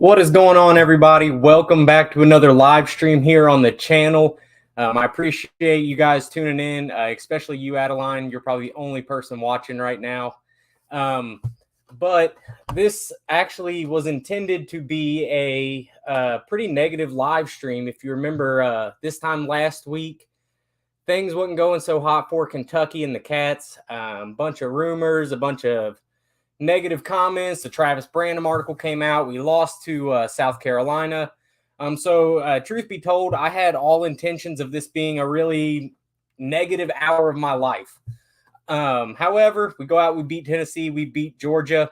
What is going on, everybody? Welcome back to another live stream here on the channel. I appreciate you guys tuning in, especially you, Adeline. You're probably the only person watching right now. But this actually was intended to be a pretty negative live stream. If you remember this time last week, things wasn't going so hot for Kentucky and the Cats. Bunch of rumors, a bunch of negative comments. The Travis Branham article came out. We lost to South Carolina. So truth be told, I had all intentions of this being a really negative hour of my life. However, we go out, we beat Tennessee, we beat Georgia,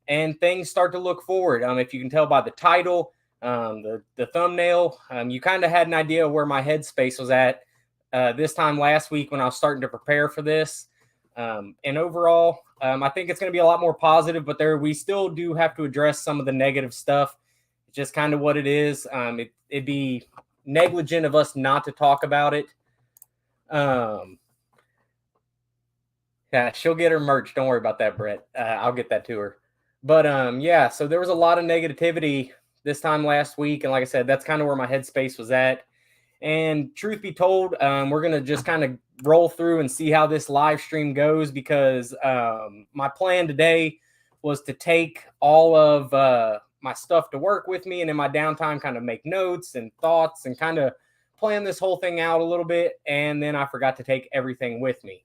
and things start to look forward. If you can tell by the title, the thumbnail, you kind of had an idea of where my headspace was at this time last week when I was starting to prepare for this. And overall, I think it's going to be a lot more positive, but we still do have to address some of the negative stuff. It's just kind of what it is. It'd be negligent of us not to talk about it. Yeah, she'll get her merch. Don't worry about that, Brett. I'll get that to her. But yeah, so there was a lot of negativity this time last week. And like I said, that's kind of where my headspace was at. And truth be told, we're going to just kind of roll through and see how this live stream goes, because my plan today was to take all of my stuff to work with me, and in my downtime kind of make notes and thoughts and kind of plan this whole thing out a little bit. And then I forgot to take everything with me.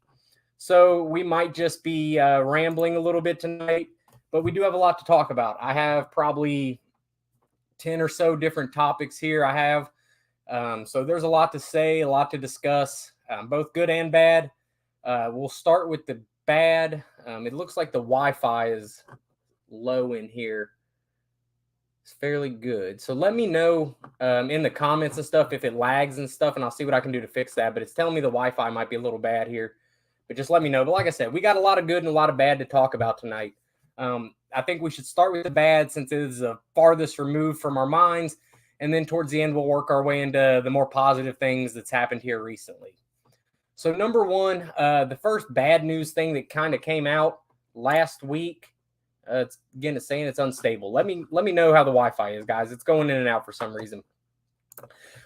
So we might just be rambling a little bit tonight, but we do have a lot to talk about. I have probably 10 or so different topics here. So there's a lot to say, a lot to discuss, both good and bad. We'll start with the bad. It looks like the Wi-Fi is low in here. It's fairly good. So let me know in the comments and stuff if it lags and stuff, and I'll see what I can do to fix that. But it's telling me the Wi-Fi might be a little bad here. But just let me know. But like I said, we got a lot of good and a lot of bad to talk about tonight. I think we should start with the bad, since it is the farthest removed from our minds. And then towards the end, we'll work our way into the more positive things that's happened here recently. So number one, the first bad news thing that kind of came out last week, it's saying it's unstable. Let me know how the Wi-Fi is, guys. It's going in and out for some reason.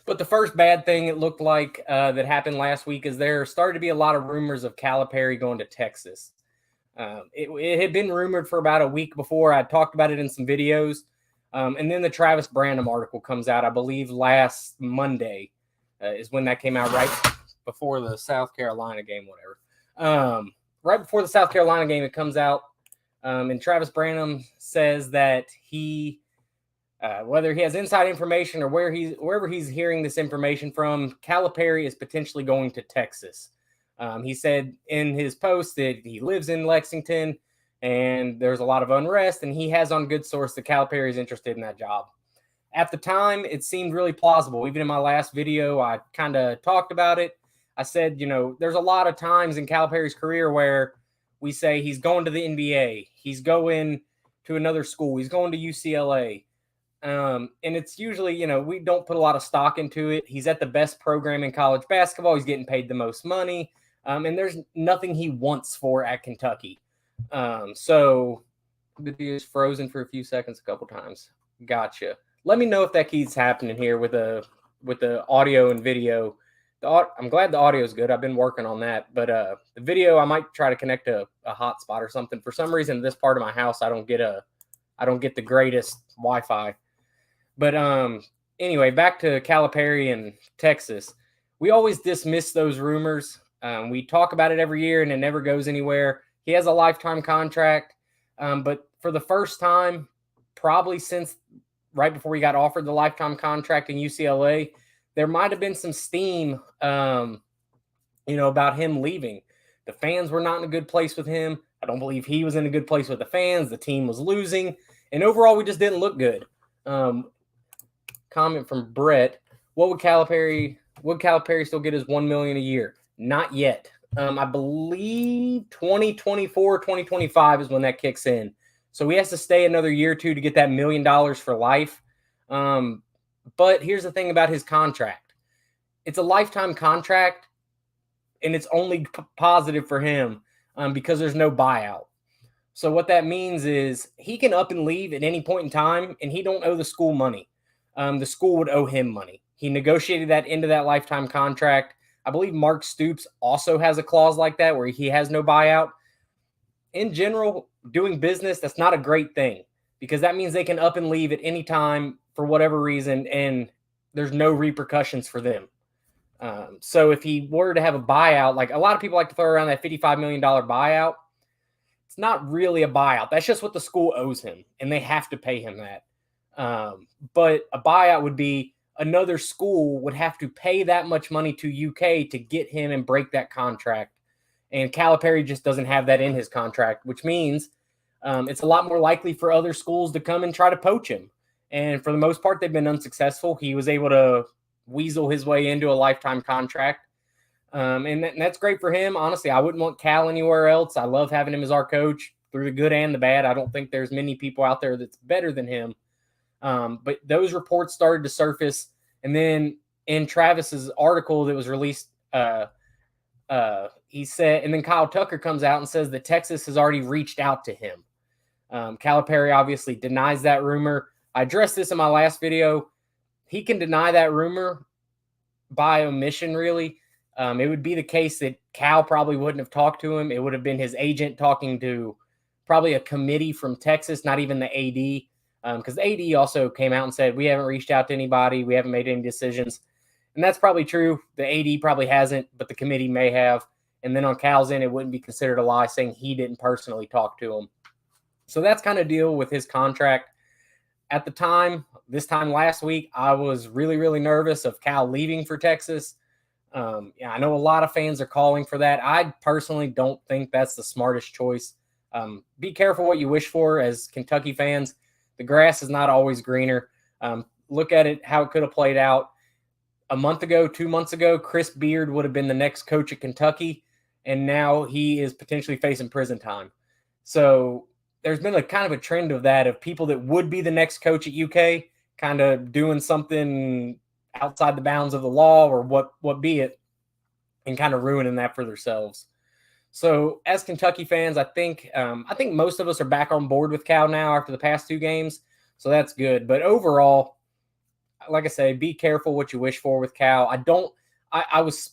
But the first bad thing it looked like that happened last week is there started to be a lot of rumors of Calipari going to Texas. It had been rumored for about a week before. I talked about it in some videos. And then the Travis Branham article comes out, I believe, last Monday is when that came out, right before the South Carolina game, whatever. Right before the South Carolina game, it comes out. And Travis Branham says that he, whether he has inside information or wherever he's hearing this information from, Calipari is potentially going to Texas. He said in his post that he lives in Lexington, and there's a lot of unrest, and he has on good source that Calipari is interested in that job. At the time, it seemed really plausible. Even in my last video, I kind of talked about it. I said, there's a lot of times in Calipari's career where we say he's going to the NBA, he's going to another school, he's going to UCLA. And it's usually, we don't put a lot of stock into it. He's at the best program in college basketball. He's getting paid the most money. And there's nothing he wants for at Kentucky. So the video is frozen for a few seconds a couple times. Gotcha. Let me know if that keeps happening here with the audio and video. I'm glad the audio is good. I've been working on that, but the video, I might try to connect a hotspot or something. For some reason, this part of my house, I don't get the greatest Wi-Fi. But anyway, back to Calipari and Texas. We always dismiss those rumors. We talk about it every year, and it never goes anywhere. He has a lifetime contract, but for the first time, probably since right before he got offered the lifetime contract in UCLA, there might have been some steam, about him leaving. The fans were not in a good place with him. I don't believe he was in a good place with the fans. The team was losing, and overall, we just didn't look good. Comment from Brett: would Calipari still get his $1 million a year? Not yet. I believe 2024, 2025 is when that kicks in. So he has to stay another year or two to get that $1 million for life. But here's the thing about his contract. It's a lifetime contract, and it's only positive for him because there's no buyout. So what that means is he can up and leave at any point in time, and he don't owe the school money. The school would owe him money. He negotiated that into that lifetime contract. I believe Mark Stoops also has a clause like that where he has no buyout. In general, doing business, that's not a great thing because that means they can up and leave at any time for whatever reason, and there's no repercussions for them. So if he were to have a buyout, like a lot of people like to throw around that $55 million buyout, it's not really a buyout. That's just what the school owes him, and they have to pay him that. But a buyout would be another school would have to pay that much money to UK to get him and break that contract. And Calipari just doesn't have that in his contract, which means it's a lot more likely for other schools to come and try to poach him. And for the most part, they've been unsuccessful. He was able to weasel his way into a lifetime contract. And that's great for him. Honestly, I wouldn't want Cal anywhere else. I love having him as our coach through the good and the bad. I don't think there's many people out there that's better than him. But those reports started to surface. And then in Travis's article that was released, he said, and then Kyle Tucker comes out and says that Texas has already reached out to him. Calipari obviously denies that rumor. I addressed this in my last video. He can deny that rumor by omission, really. It would be the case that Cal probably wouldn't have talked to him. It would have been his agent talking to probably a committee from Texas, not even the AD, because the AD also came out and said, we haven't reached out to anybody. We haven't made any decisions. And that's probably true. The AD probably hasn't, but the committee may have. And then on Cal's end, it wouldn't be considered a lie saying he didn't personally talk to him. So that's kind of deal with his contract. At the time, this time last week, I was really, really nervous of Cal leaving for Texas. Yeah, I know a lot of fans are calling for that. I personally don't think that's the smartest choice. Be careful what you wish for as Kentucky fans. The grass is not always greener. Look at it, how it could have played out. A month ago, 2 months ago, Chris Beard would have been the next coach at Kentucky, and now he is potentially facing prison time. So there's been a kind of a trend of that, of people that would be the next coach at UK kind of doing something outside the bounds of the law or what be it, and kind of ruining that for themselves. So as Kentucky fans, I think most of us are back on board with Cal now after the past 2 games. So that's good. But overall, like I say, be careful what you wish for with Cal. I was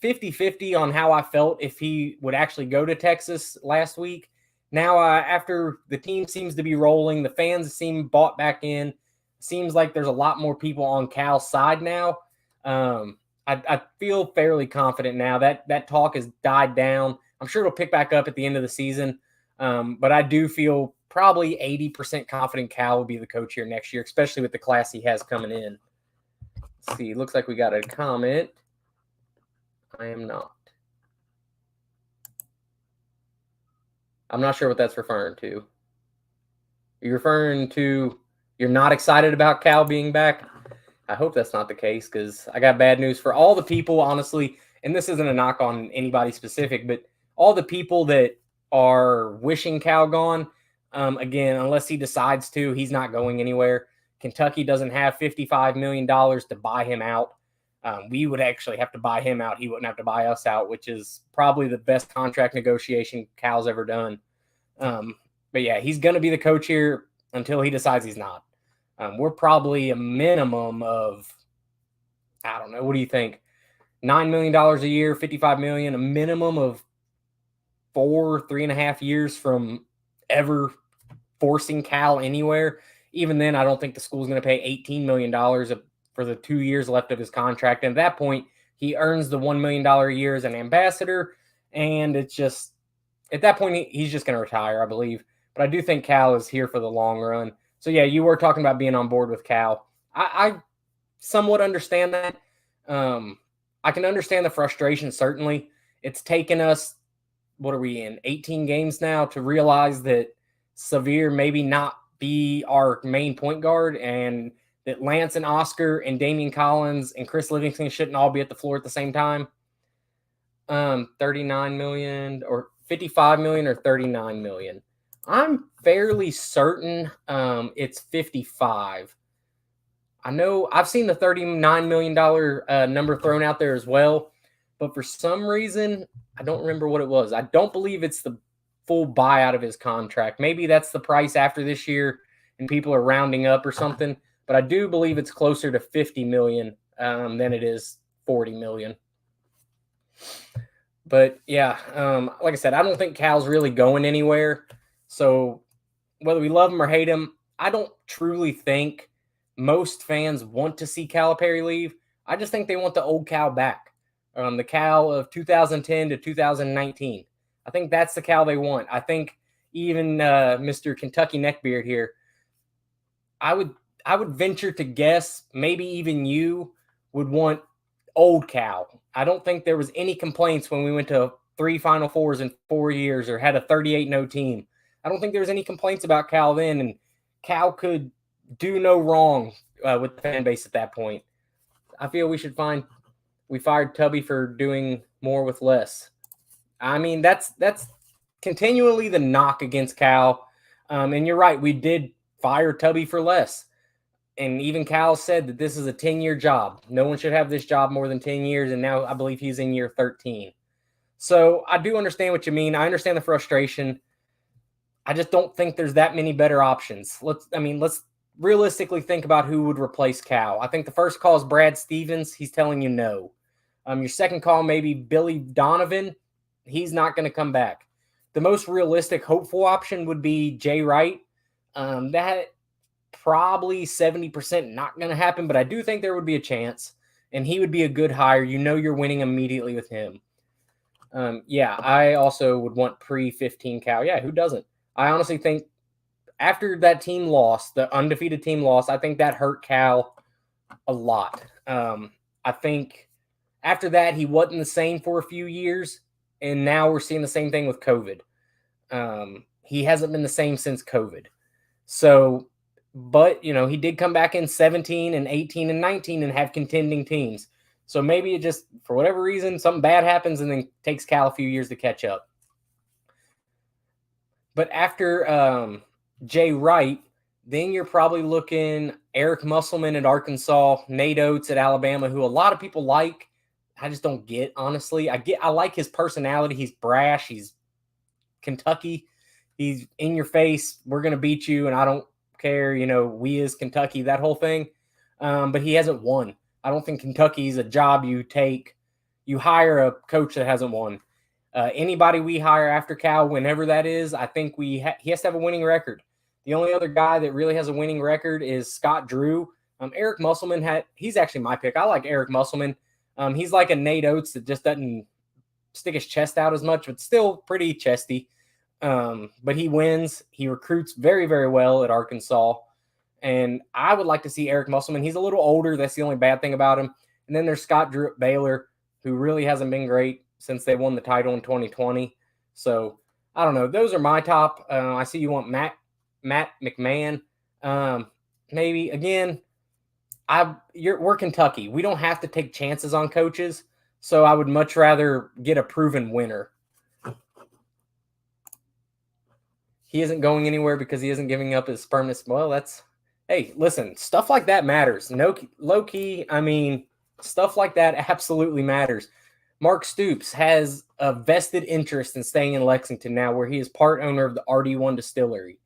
50-50 on how I felt if he would actually go to Texas last week. Now, after the team seems to be rolling, the fans seem bought back in. Seems like there's a lot more people on Cal's side now. I feel fairly confident now that talk has died down. I'm sure it'll pick back up at the end of the season. But I do feel probably 80% confident Cal will be the coach here next year, especially with the class he has coming in. Let's see. Looks like we got a comment. I am not. I'm not sure what that's referring to. Are you referring to you're not excited about Cal being back? I hope that's not the case, because I got bad news for all the people, honestly, and this isn't a knock on anybody specific, but all the people that are wishing Cal gone, again, unless he decides to, he's not going anywhere. Kentucky doesn't have $55 million to buy him out. We would actually have to buy him out. He wouldn't have to buy us out, which is probably the best contract negotiation Cal's ever done. But yeah, he's going to be the coach here until he decides he's not. We're probably a minimum of, I don't know, what do you think? $9 million a year, $55 million, a minimum of 3.5 years from ever forcing Cal anywhere. Even then, I don't think the school's going to pay $18 million for the 2 years left of his contract. And at that point, he earns the $1 million a year as an ambassador. And it's just, at that point, he's just going to retire, I believe. But I do think Cal is here for the long run. So, yeah, you were talking about being on board with Cal. I somewhat understand that. I can understand the frustration, certainly. It's taken us, what are we in, 18 games now to realize that Severe maybe not be our main point guard, and that Lance and Oscar and Damian Collins and Chris Livingston shouldn't all be at the floor at the same time. 39 million or 55 million or 39 million. I'm fairly certain it's 55. I know I've seen the $39 million number thrown out there as well, but for some reason, I don't remember what it was. I don't believe it's the full buyout of his contract. Maybe that's the price after this year and people are rounding up or something, but I do believe it's closer to 50 million than it is 40 million. But yeah, like I said, I don't think Cal's really going anywhere. So whether we love him or hate him, I don't truly think most fans want to see Calipari leave. I just think they want the old Cal back, the Cal of 2010 to 2019. I think that's the Cal they want. I think even Mr. Kentucky Neckbeard here, I would venture to guess maybe even you would want old Cal. I don't think there was any complaints when we went to 3 Final Fours in 4 years or had a 38-0 team. I don't think there was any complaints about Cal then, and Cal could do no wrong with the fan base at that point. I feel we fired Tubby for doing more with less. I mean, that's continually the knock against Cal. And you're right, we did fire Tubby for less. And even Cal said that this is a 10-year job. No one should have this job more than 10 years, and now I believe he's in year 13. So I do understand what you mean. I understand the frustration. I just don't think there's that many better options. Let's realistically think about who would replace Cal. I think the first call is Brad Stevens. He's telling you no. Your second call, maybe Billy Donovan. He's not going to come back. The most realistic, hopeful option would be Jay Wright. That probably 70% not going to happen, but I do think there would be a chance, and he would be a good hire. You know you're winning immediately with him. Yeah, I also would want pre-15 Cal. Yeah, who doesn't? I honestly think after that team lost, the undefeated team lost, I think that hurt Cal a lot. I think after that, he wasn't the same for a few years, and now we're seeing the same thing with COVID. He hasn't been the same since COVID. So, but, he did come back in 17 and 18 and 19 and have contending teams. So maybe it just, for whatever reason, something bad happens and then takes Cal a few years to catch up. But after Jay Wright, then you're probably looking Eric Musselman at Arkansas, Nate Oates at Alabama, who a lot of people like. I just don't get, honestly. I like his personality. He's brash. He's Kentucky. He's in your face. We're going to beat you, and I don't care. We as Kentucky, that whole thing. But he hasn't won. I don't think Kentucky's a job you take. You hire a coach that hasn't won. Anybody we hire after Cal, whenever that is, I think he has to have a winning record. The only other guy that really has a winning record is Scott Drew. Eric Musselman he's actually my pick. I like Eric Musselman. He's like a Nate Oates that just doesn't stick his chest out as much, but still pretty chesty. But he wins. He recruits very, very well at Arkansas. And I would like to see Eric Musselman. He's a little older. That's the only bad thing about him. And then there's Scott Drew at Baylor, who really hasn't been great since they won the title in 2020. So, I don't know. Those are my top. I see you want Matt McMahon. Maybe, again, we're Kentucky. We don't have to take chances on coaches. So, I would much rather get a proven winner. He isn't going anywhere because he isn't giving up his firmness. Well, hey, listen, stuff like that matters. No, low key, stuff like that absolutely matters. Mark Stoops has a vested interest in staying in Lexington now, where he is part owner of the RD1 distillery.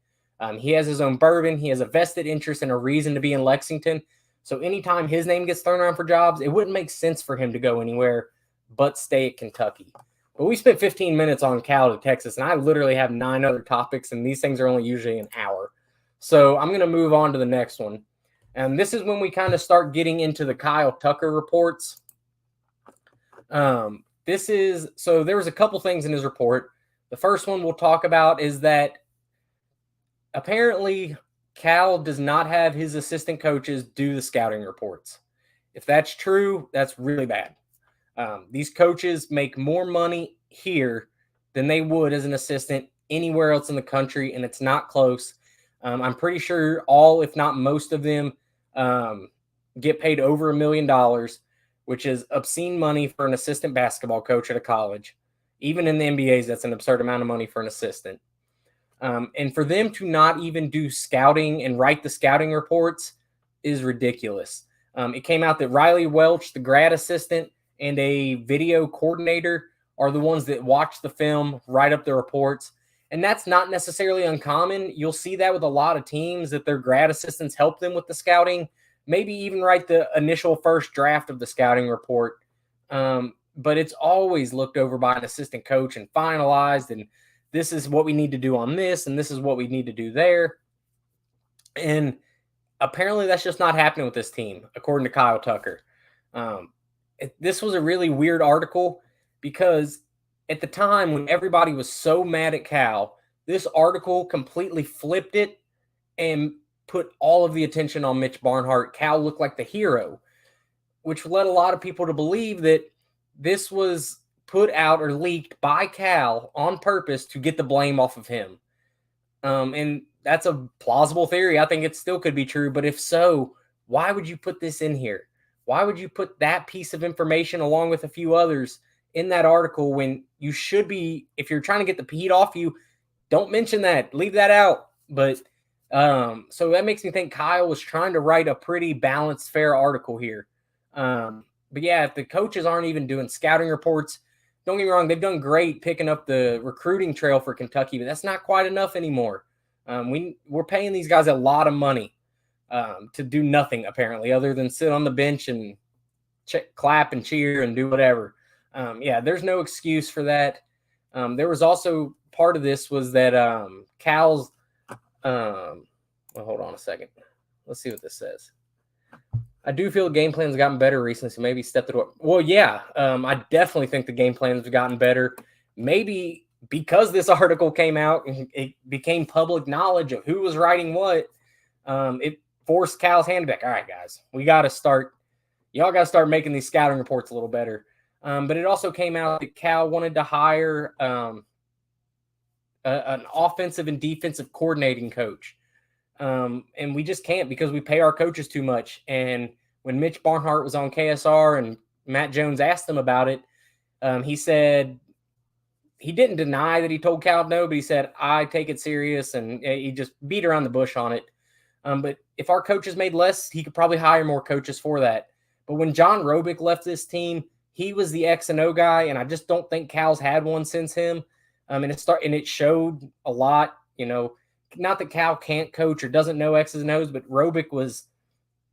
He has his own bourbon. He has a vested interest and a reason to be in Lexington. So anytime his name gets thrown around for jobs, it wouldn't make sense for him to go anywhere but stay at Kentucky. But we spent 15 minutes on Cal to Texas, and I literally have 9 other topics, and these things are only usually an hour. So I'm going to move on to the next one. And this is when we kind of start getting into the Kyle Tucker reports. So there was a couple things in his report. The first one we'll talk about is that apparently Cal does not have his assistant coaches do the scouting reports. If that's true, that's really bad. These coaches make more money here than they would as an assistant anywhere else in the country, and it's not close. I'm pretty sure all, if not most of them, get paid over $1 million, which is obscene money for an assistant basketball coach at a college. Even in the NBAs, that's an absurd amount of money for an assistant. And for them to not even do scouting and write the scouting reports is ridiculous. It came out that Riley Welch, the grad assistant, and a video coordinator are the ones that watch the film, write up the reports. And that's not necessarily uncommon. You'll see that with a lot of teams that their grad assistants help them with the scouting, maybe even write the initial first draft of the scouting report. But it's always looked over by an assistant coach and finalized. And this is what we need to do on this, and this is what we need to do there. And apparently that's just not happening with this team, according to Kyle Tucker. This was a really weird article because at the time when everybody was so mad at Cal, this article completely flipped it and put all of the attention on Mitch Barnhart. Cal looked like the hero, which led a lot of people to believe that this was put out or leaked by Cal on purpose to get the blame off of him. And that's a plausible theory. I think it still could be true. But if so, why would you put this in here? Why would you put that piece of information along with a few others in that article when you should be, if you're trying to get the heat off you, don't mention that. Leave that out. But so that makes me think Kyle was trying to write a pretty balanced, fair article here. But yeah, if the coaches aren't even doing scouting reports, don't get me wrong, they've done great picking up the recruiting trail for Kentucky, but that's not quite enough anymore. We're paying these guys a lot of money to do nothing, apparently, other than sit on the bench and clap and cheer and do whatever. Yeah, there's no excuse for that. There was also part of this was that Cal's well, hold on a second. Let's see what this says. I do feel the game plan's gotten better recently, so maybe stepped it up. Well, yeah, I definitely think the game plans have gotten better. Maybe because this article came out and it became public knowledge of who was writing what, it forced Cal's hand back. All right, guys, y'all got to start making these scouting reports a little better. But it also came out that Cal wanted to hire an offensive and defensive coordinating coach. And we just can't because we pay our coaches too much. And when Mitch Barnhart was on KSR and Matt Jones asked him about it, he said he didn't deny that he told Cal no, but he said, I take it serious. And he just beat around the bush on it. But if our coaches made less, he could probably hire more coaches for that. But when John Robick left this team, he was the X and O guy. And I just don't think Cal's had one since him. And it showed a lot, not that Cal can't coach or doesn't know X's and O's, but Robick was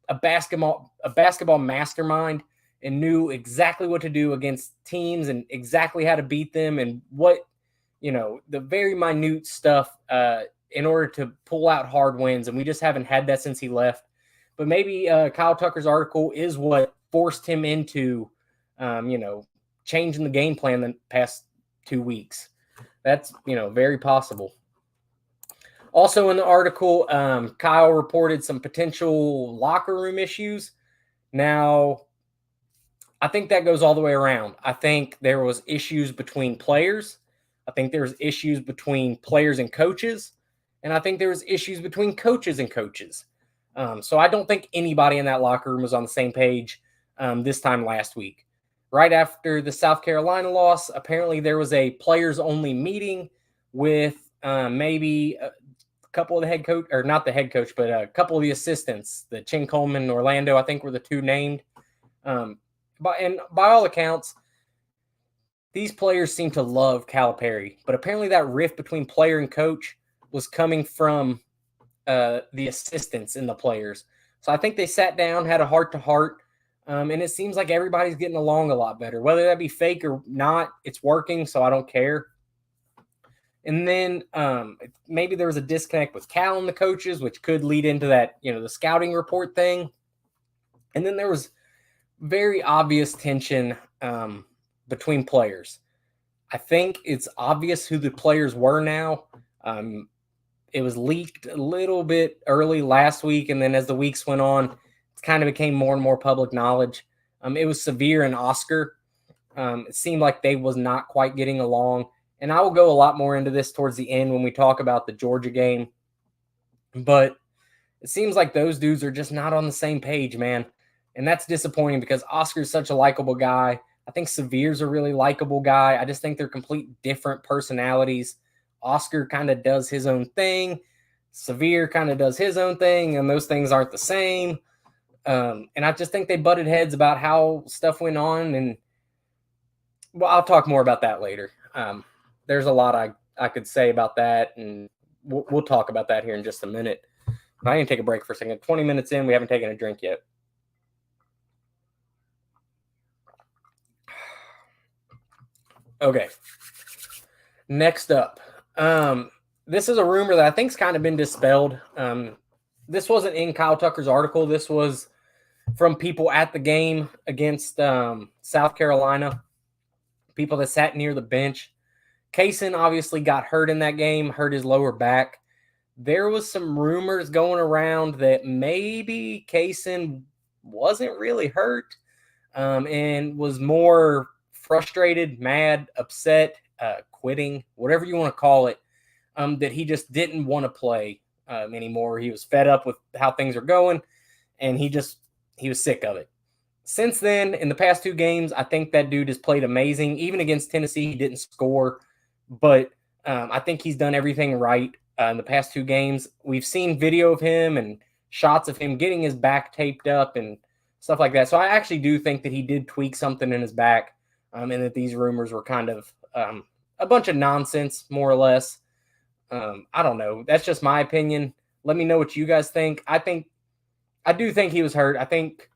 a basketball mastermind and knew exactly what to do against teams and exactly how to beat them and what, the very minute stuff in order to pull out hard wins. And we just haven't had that since he left. But maybe Kyle Tucker's article is what forced him into, changing the game plan the past 2 weeks. That's, very possible. Also in the article, Kyle reported some potential locker room issues. Now, I think that goes all the way around. I think there was issues between players. I think there was issues between players and coaches. And I think there was issues between coaches and coaches. So I don't think anybody in that locker room was on the same page this time last week. Right after the South Carolina loss, apparently there was a players-only meeting with maybe couple of the head coach, or not the head coach, but a couple of the assistants, the Chin Coleman and Orlando, I think were the two named. And by all accounts, these players seem to love Calipari, but apparently that rift between player and coach was coming from the assistants and the players. So I think they sat down, had a heart-to-heart, and it seems like everybody's getting along a lot better. Whether that be fake or not, it's working, so I don't care. And then maybe there was a disconnect with Cal and the coaches, which could lead into that, the scouting report thing. And then there was very obvious tension between players. I think it's obvious who the players were now. It was leaked a little bit early last week, and then as the weeks went on, it kind of became more and more public knowledge. It was Severe and Oscar. It seemed like they was not quite getting along. And I will go a lot more into this towards the end when we talk about the Georgia game. But it seems like those dudes are just not on the same page, man. And that's disappointing because Oscar's such a likable guy. I think Severe's a really likable guy. I just think they're complete different personalities. Oscar kind of does his own thing. Severe kind of does his own thing, and those things aren't the same. And I just think they butted heads about how stuff went on. And, well, I'll talk more about that later. There's a lot I I could say about that, and we'll talk about that here in just a minute. But I need to take a break for a second. 20 minutes in, we haven't taken a drink yet. Okay. Next up, this is a rumor that I think's kind of been dispelled. This wasn't in Kyle Tucker's article. This was from people at the game against South Carolina, people that sat near the bench. Kaysen obviously got hurt in that game, hurt his lower back. There was some rumors going around that maybe Kaysen wasn't really hurt and was more frustrated, mad, upset, quitting, whatever you want to call it, that he just didn't want to play anymore. He was fed up with how things are going, and he was sick of it. Since then, in the past 2 games, I think that dude has played amazing. Even against Tennessee, he didn't score, but I think he's done everything right in the past 2 games. We've seen video of him and shots of him getting his back taped up and stuff like that. So I actually do think that he did tweak something in his back, and that these rumors were kind of a bunch of nonsense, more or less. I don't know. That's just my opinion. Let me know what you guys think. I do think he was hurt. I think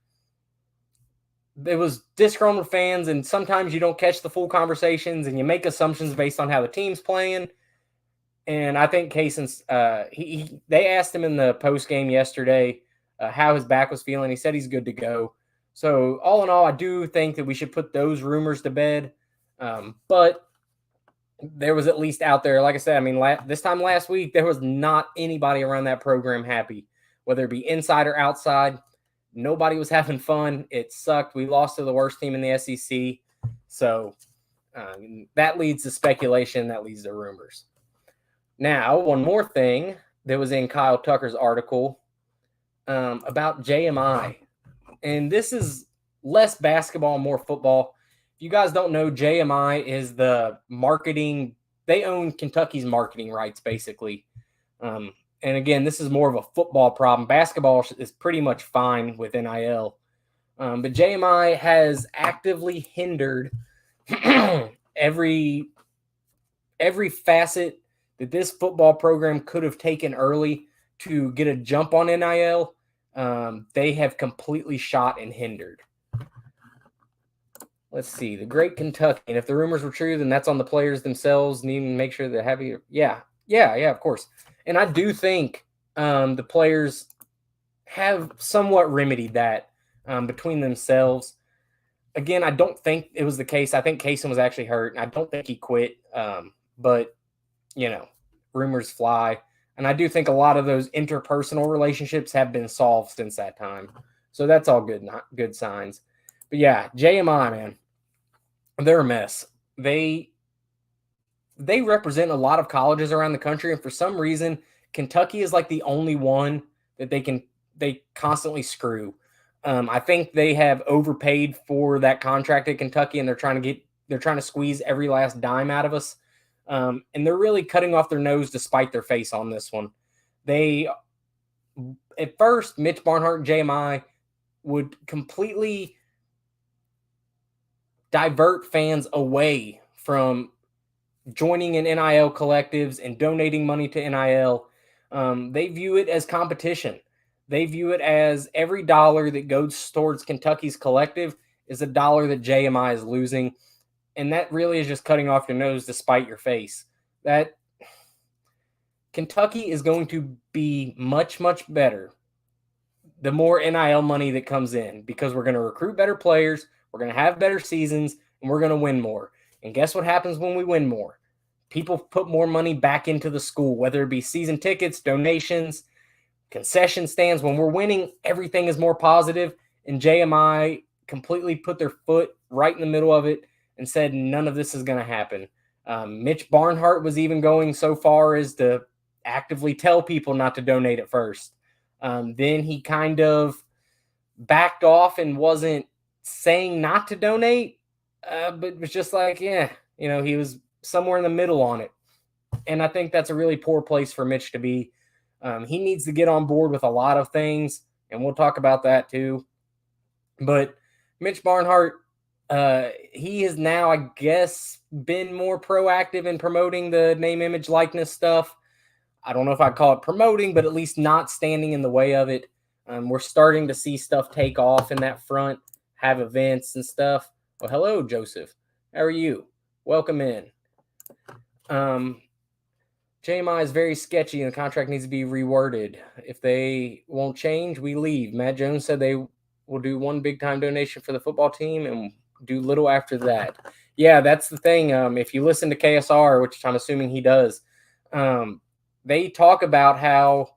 it was disgruntled fans, and sometimes you don't catch the full conversations and you make assumptions based on how the team's playing. And I think Kaysen's they asked him in the post game yesterday how his back was feeling. He said he's good to go. So all in all, I do think that we should put those rumors to bed. But there was at least out there, like I said, I mean, this time last week, there was not anybody around that program happy, whether it be inside or outside. Nobody was having fun. It sucked. We lost to the worst team in the SEC. So that leads to speculation. That leads to rumors. Now, one more thing that was in Kyle Tucker's article about JMI. And this is less basketball, more football. If you guys don't know, JMI is the marketing. They own Kentucky's marketing rights, basically. And again, this is more of a football problem. Basketball is pretty much fine with NIL. But JMI has actively hindered every facet that this football program could have taken early to get a jump on NIL. They have completely shot and hindered. Let's see. The Great Kentucky. And if the rumors were true, then that's on the players themselves. Need to make sure they're heavy. Yeah, of course. And I do think the players have somewhat remedied that between themselves. Again, I don't think it was the case. I think Kaysen was actually hurt, and I don't think he quit. But, rumors fly. And I do think a lot of those interpersonal relationships have been solved since that time. So that's all good signs. But yeah, JMI, man, they're a mess. They represent a lot of colleges around the country, and for some reason, Kentucky is like the only one that they constantly screw. I think they have overpaid for that contract at Kentucky, and they're trying to squeeze every last dime out of us. And they're really cutting off their nose to spite their face on this one. At first, Mitch Barnhart and JMI would completely divert fans away from joining in NIL collectives and donating money to NIL. They view it as competition. They view it as every dollar that goes towards Kentucky's collective is a dollar that JMI is losing. And that really is just cutting off your nose to spite your face. That Kentucky is going to be much, much better the more NIL money that comes in, because we're going to recruit better players, we're going to have better seasons, and we're going to win more. And guess what happens when we win more? People put more money back into the school, whether it be season tickets, donations, concession stands. When we're winning, everything is more positive, and JMI completely put their foot right in the middle of it and said none of this is going to happen. Mitch Barnhart was even going so far as to actively tell people not to donate at first. Then he kind of backed off and wasn't saying not to donate, but was just like, he was somewhere in the middle on it. And I think that's a really poor place for Mitch to be. He needs to get on board with a lot of things, and we'll talk about that too. But Mitch Barnhart, He has now, I guess, been more proactive in promoting the name, image, likeness stuff. I don't know if I'd call it promoting, but at least not standing in the way of it. We're starting to see stuff take off in that front, have events and stuff. Well, hello, Joseph. How are you? Welcome in. JMI is very sketchy and the contract needs to be reworded. If they won't change, we leave. Matt Jones said they will do one big time donation for the football team and do little after that. Yeah, that's the thing. If you listen to KSR, which I'm assuming he does, they talk about how,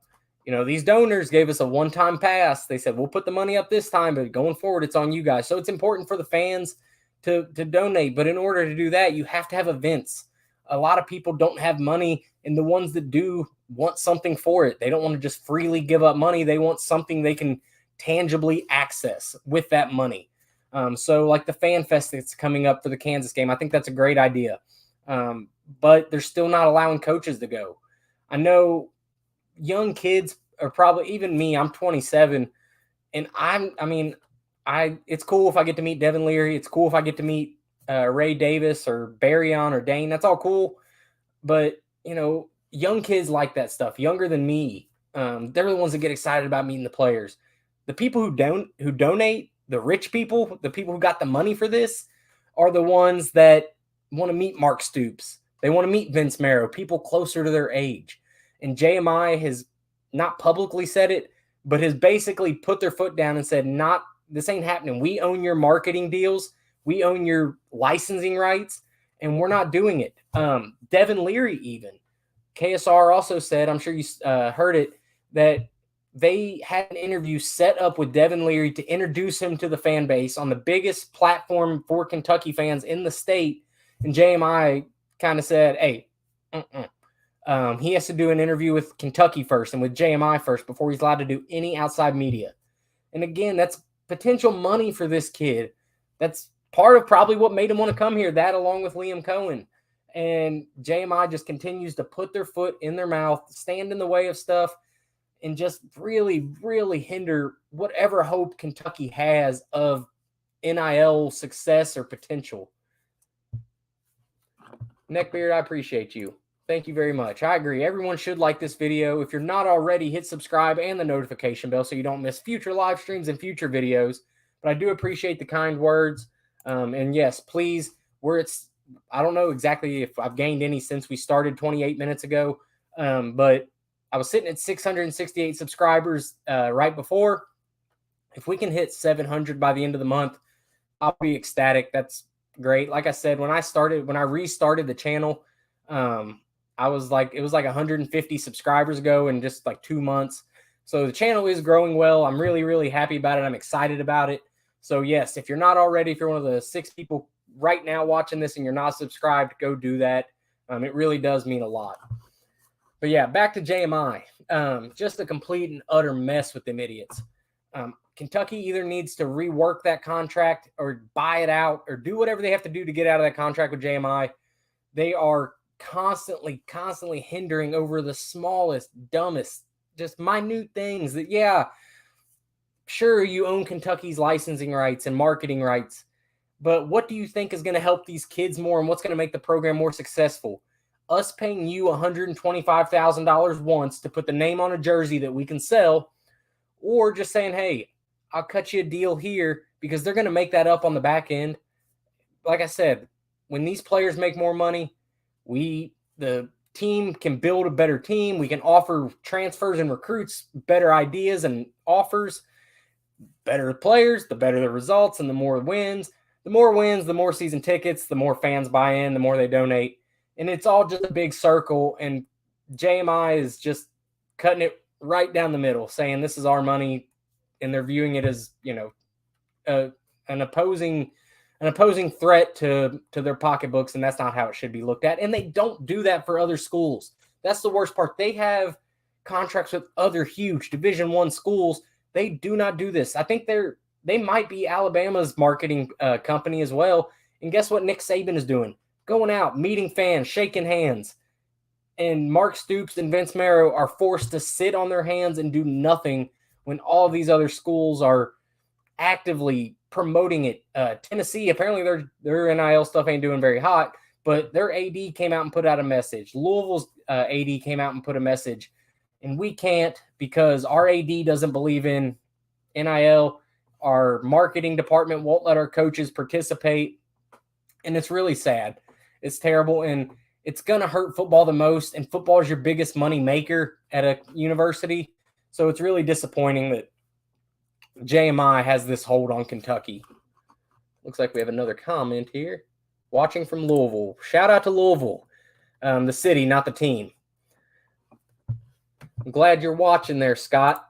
these donors gave us a one-time pass. They said, we'll put the money up this time, but going forward, it's on you guys. So it's important for the fans to donate. But in order to do that, you have to have events. A lot of people don't have money, and the ones that do want something for it. They don't want to just freely give up money. They want something they can tangibly access with that money. So like the Fan Fest that's coming up for the Kansas game, I think that's a great idea. But they're still not allowing coaches to go. I know young kids are probably, even me, I'm 27, and it's cool if I get to meet Devin Leary. It's cool if I get to meet Ray Davis or Barryon or Dane. That's all cool. But, young kids like that stuff, younger than me. They're the ones that get excited about meeting the players. The people who donate, the rich people, the people who got the money for this, are the ones that want to meet Mark Stoops. They want to meet Vince Marrow, people closer to their age. And JMI has not publicly said it, but has basically put their foot down and said, this ain't happening. We own your marketing deals. We own your licensing rights, and we're not doing it. Devin Leary even. KSR also said, I'm sure you heard it, that they had an interview set up with Devin Leary to introduce him to the fan base on the biggest platform for Kentucky fans in the state. And JMI kind of said, hey, he has to do an interview with Kentucky first and with JMI first before he's allowed to do any outside media. And again, that's potential money for this kid. That's part of probably what made him want to come here, that along with Liam Cohen. And JMI just continues to put their foot in their mouth, stand in the way of stuff, and just really, really hinder whatever hope Kentucky has of NIL success or potential. Neckbeard, I appreciate you. Thank you very much. I agree. Everyone should like this video. If you're not already, hit subscribe and the notification bell so you don't miss future live streams and future videos. But I do appreciate the kind words. And yes, please, I don't know exactly if I've gained any since we started 28 minutes ago, but I was sitting at 668 subscribers right before. If we can hit 700 by the end of the month, I'll be ecstatic. That's great. Like I said, when I restarted the channel, it was like 150 subscribers ago in just like 2 months. So the channel is growing well. I'm really, really happy about it. I'm excited about it. So yes, if you're not already, if you're one of the 6 people right now watching this and you're not subscribed, go do that. It really does mean a lot. But yeah, back to JMI. Just a complete and utter mess with them idiots. Kentucky either needs to rework that contract or buy it out or do whatever they have to do to get out of that contract with JMI. They are constantly hindering over the smallest, dumbest, just minute things that, yeah, sure, you own Kentucky's licensing rights and marketing rights, but what do you think is going to help these kids more and what's going to make the program more successful? Us paying you $125,000 once to put the name on a jersey that we can sell, or just saying, hey, I'll cut you a deal here, because they're going to make that up on the back end. Like I said, when these players make more money, the team can build a better team. We can offer transfers and recruits better ideas and offers. Better players, the better the results, and the more wins. The more wins, the more season tickets, the more fans buy in, the more they donate. And it's all just a big circle. And JMI is just cutting it right down the middle, saying this is our money, and they're viewing it as, an opposing threat to their pocketbooks, and that's not how it should be looked at. And they don't do that for other schools. That's the worst part. They have contracts with other huge Division I schools. They do not do this. I think they might be Alabama's marketing company as well. And guess what Nick Saban is doing? Going out, meeting fans, shaking hands. And Mark Stoops and Vince Marrow are forced to sit on their hands and do nothing when all these other schools are actively promoting it. Tennessee, apparently their NIL stuff ain't doing very hot, but their AD came out and put out a message. Louisville's AD came out and put a message, and we can't because our AD doesn't believe in NIL. Our marketing department won't let our coaches participate, and it's really sad. It's terrible, and it's going to hurt football the most, and football is your biggest money maker at a university. So it's really disappointing that JMI has this hold on Kentucky. Looks like we have another comment here. Watching from Louisville. Shout out to Louisville, the city, not the team. I'm glad you're watching there, Scott.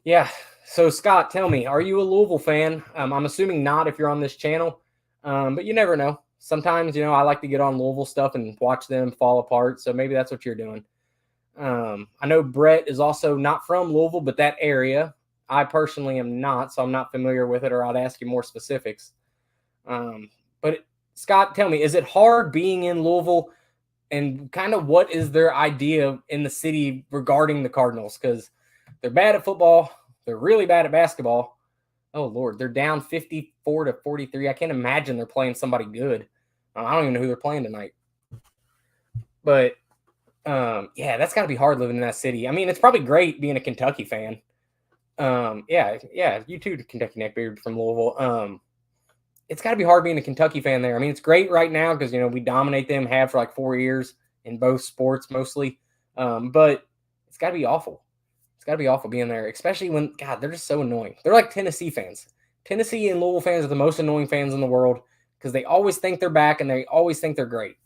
Yeah. So, Scott, tell me, are you a Louisville fan? I'm assuming not if you're on this channel, but you never know. Sometimes, I like to get on Louisville stuff and watch them fall apart. So maybe that's what you're doing. I know Brett is also not from Louisville, but that area. I personally am not, so I'm not familiar with it, or I'd ask you more specifics. But Scott, tell me, is it hard being in Louisville, and kind of what is their idea in the city regarding the Cardinals? Because they're bad at football. They're really bad at basketball. Oh, Lord, they're down 54-43. I can't imagine they're playing somebody good. I don't even know who they're playing tonight. But, yeah, that's got to be hard living in that city. I mean, it's probably great being a Kentucky fan. Yeah, you too, Kentucky Neckbeard from Louisville. It's got to be hard being a Kentucky fan there. I mean, it's great right now because, we dominate them, have for like 4 years in both sports mostly. But it's got to be awful. It's got to be awful being there, especially when, God, they're just so annoying. They're like Tennessee fans. Tennessee and Louisville fans are the most annoying fans in the world because they always think they're back and they always think they're great.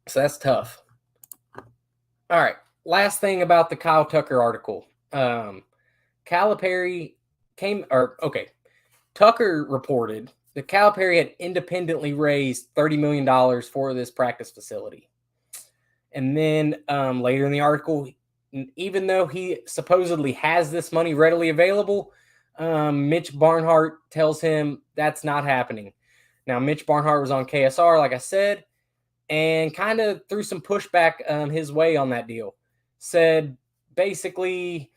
So that's tough. All right. Last thing about the Kyle Tucker article. Calipari Tucker reported that Calipari had independently raised $30 million for this practice facility. And then later in the article, even though he supposedly has this money readily available, Mitch Barnhart tells him that's not happening. Now, Mitch Barnhart was on KSR, like I said, and kind of threw some pushback his way on that deal. Said basically,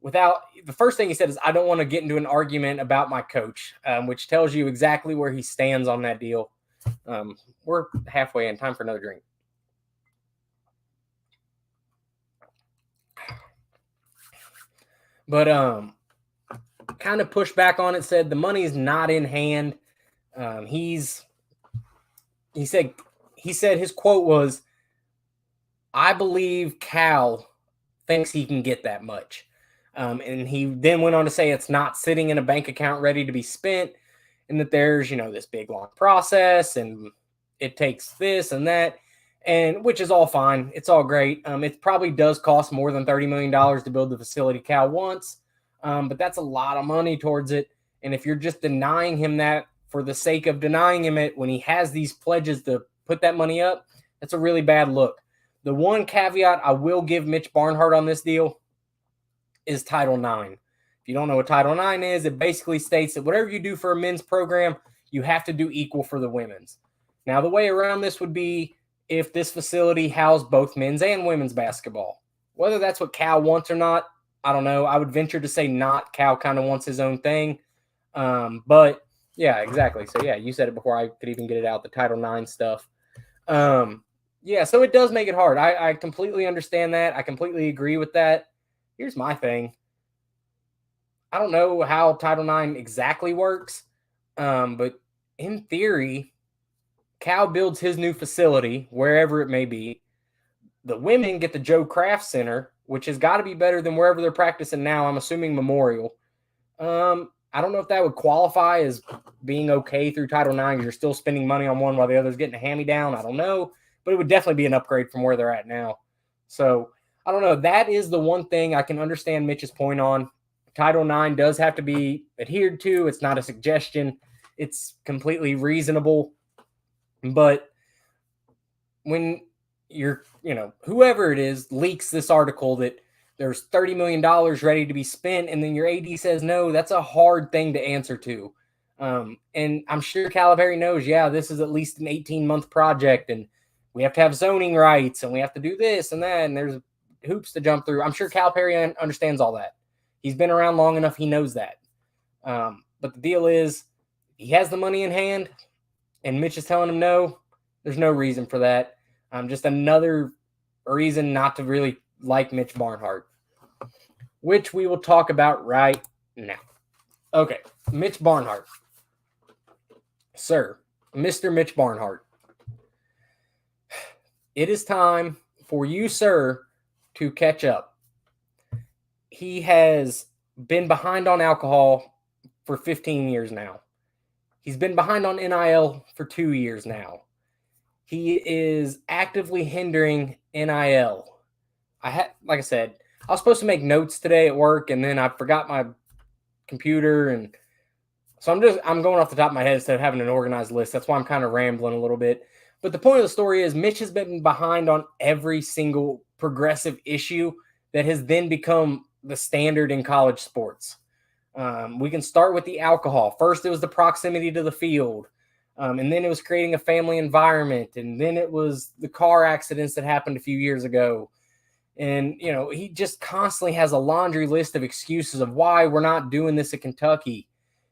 the first thing he said is, I don't want to get into an argument about my coach, which tells you exactly where he stands on that deal. We're halfway in. Time for another drink. But kind of pushed back on it, said the money's not in hand. He said his quote was, I believe Cal thinks he can get that much. And he then went on to say it's not sitting in a bank account ready to be spent, and that there's, this big long process and it takes this and that, and which is all fine. It's all great. It probably does cost more than $30 million to build the facility Cal wants, but that's a lot of money towards it. And if you're just denying him that for the sake of denying him it when he has these pledges to put that money up, that's a really bad look. The one caveat I will give Mitch Barnhart on this deal is Title IX. If you don't know what Title IX is, it basically states that whatever you do for a men's program, you have to do equal for the women's. Now, the way around this would be if this facility housed both men's and women's basketball. Whether that's what Cal wants or not, I don't know. I would venture to say not. Cal kind of wants his own thing. But, yeah, exactly. So, yeah, you said it before I could even get it out, the Title IX stuff. Yeah, so it does make it hard. I completely understand that. I completely agree with that. Here's my thing. I don't know how Title IX exactly works, but in theory, Cal builds his new facility, wherever it may be. The women get the Joe Kraft Center, which has got to be better than wherever they're practicing now. I'm assuming Memorial. I don't know if that would qualify as being okay through Title IX because you're still spending money on one while the other's getting a hand-me-down. I don't know, but it would definitely be an upgrade from where they're at now. So I don't know. That is the one thing I can understand Mitch's point on. Title IX does have to be adhered to. It's not a suggestion. It's completely reasonable. But when you're, whoever it is leaks this article that there's $30 million ready to be spent, and then your AD says no, that's a hard thing to answer to. And I'm sure Calipari knows, this is at least an 18-month project, and we have to have zoning rights, and we have to do this and that, and there's hoops to jump through. I'm sure Calipari understands all that. He's been around long enough. He knows that. But the deal is, he has the money in hand, and Mitch is telling him no. There's no reason for that. Just another reason not to really like Mitch Barnhart, which we will talk about right now. Okay, Mitch Barnhart. Sir, Mr. Mitch Barnhart. It is time for you, sir, to catch up. He has been behind on alcohol for 15 years now. He's been behind on NIL for 2 years now. He is actively hindering NIL. Like I said, I was supposed to make notes today at work, and then I forgot my computer, and so I'm going off the top of my head instead of having an organized list. That's why I'm kind of rambling a little bit. But the point of the story is, Mitch has been behind on every single progressive issue that has then become the standard in college sports. We can start with the alcohol. First, it was the proximity to the field. And then it was creating a family environment. And then it was the car accidents that happened a few years ago. And, he just constantly has a laundry list of excuses of why we're not doing this at Kentucky.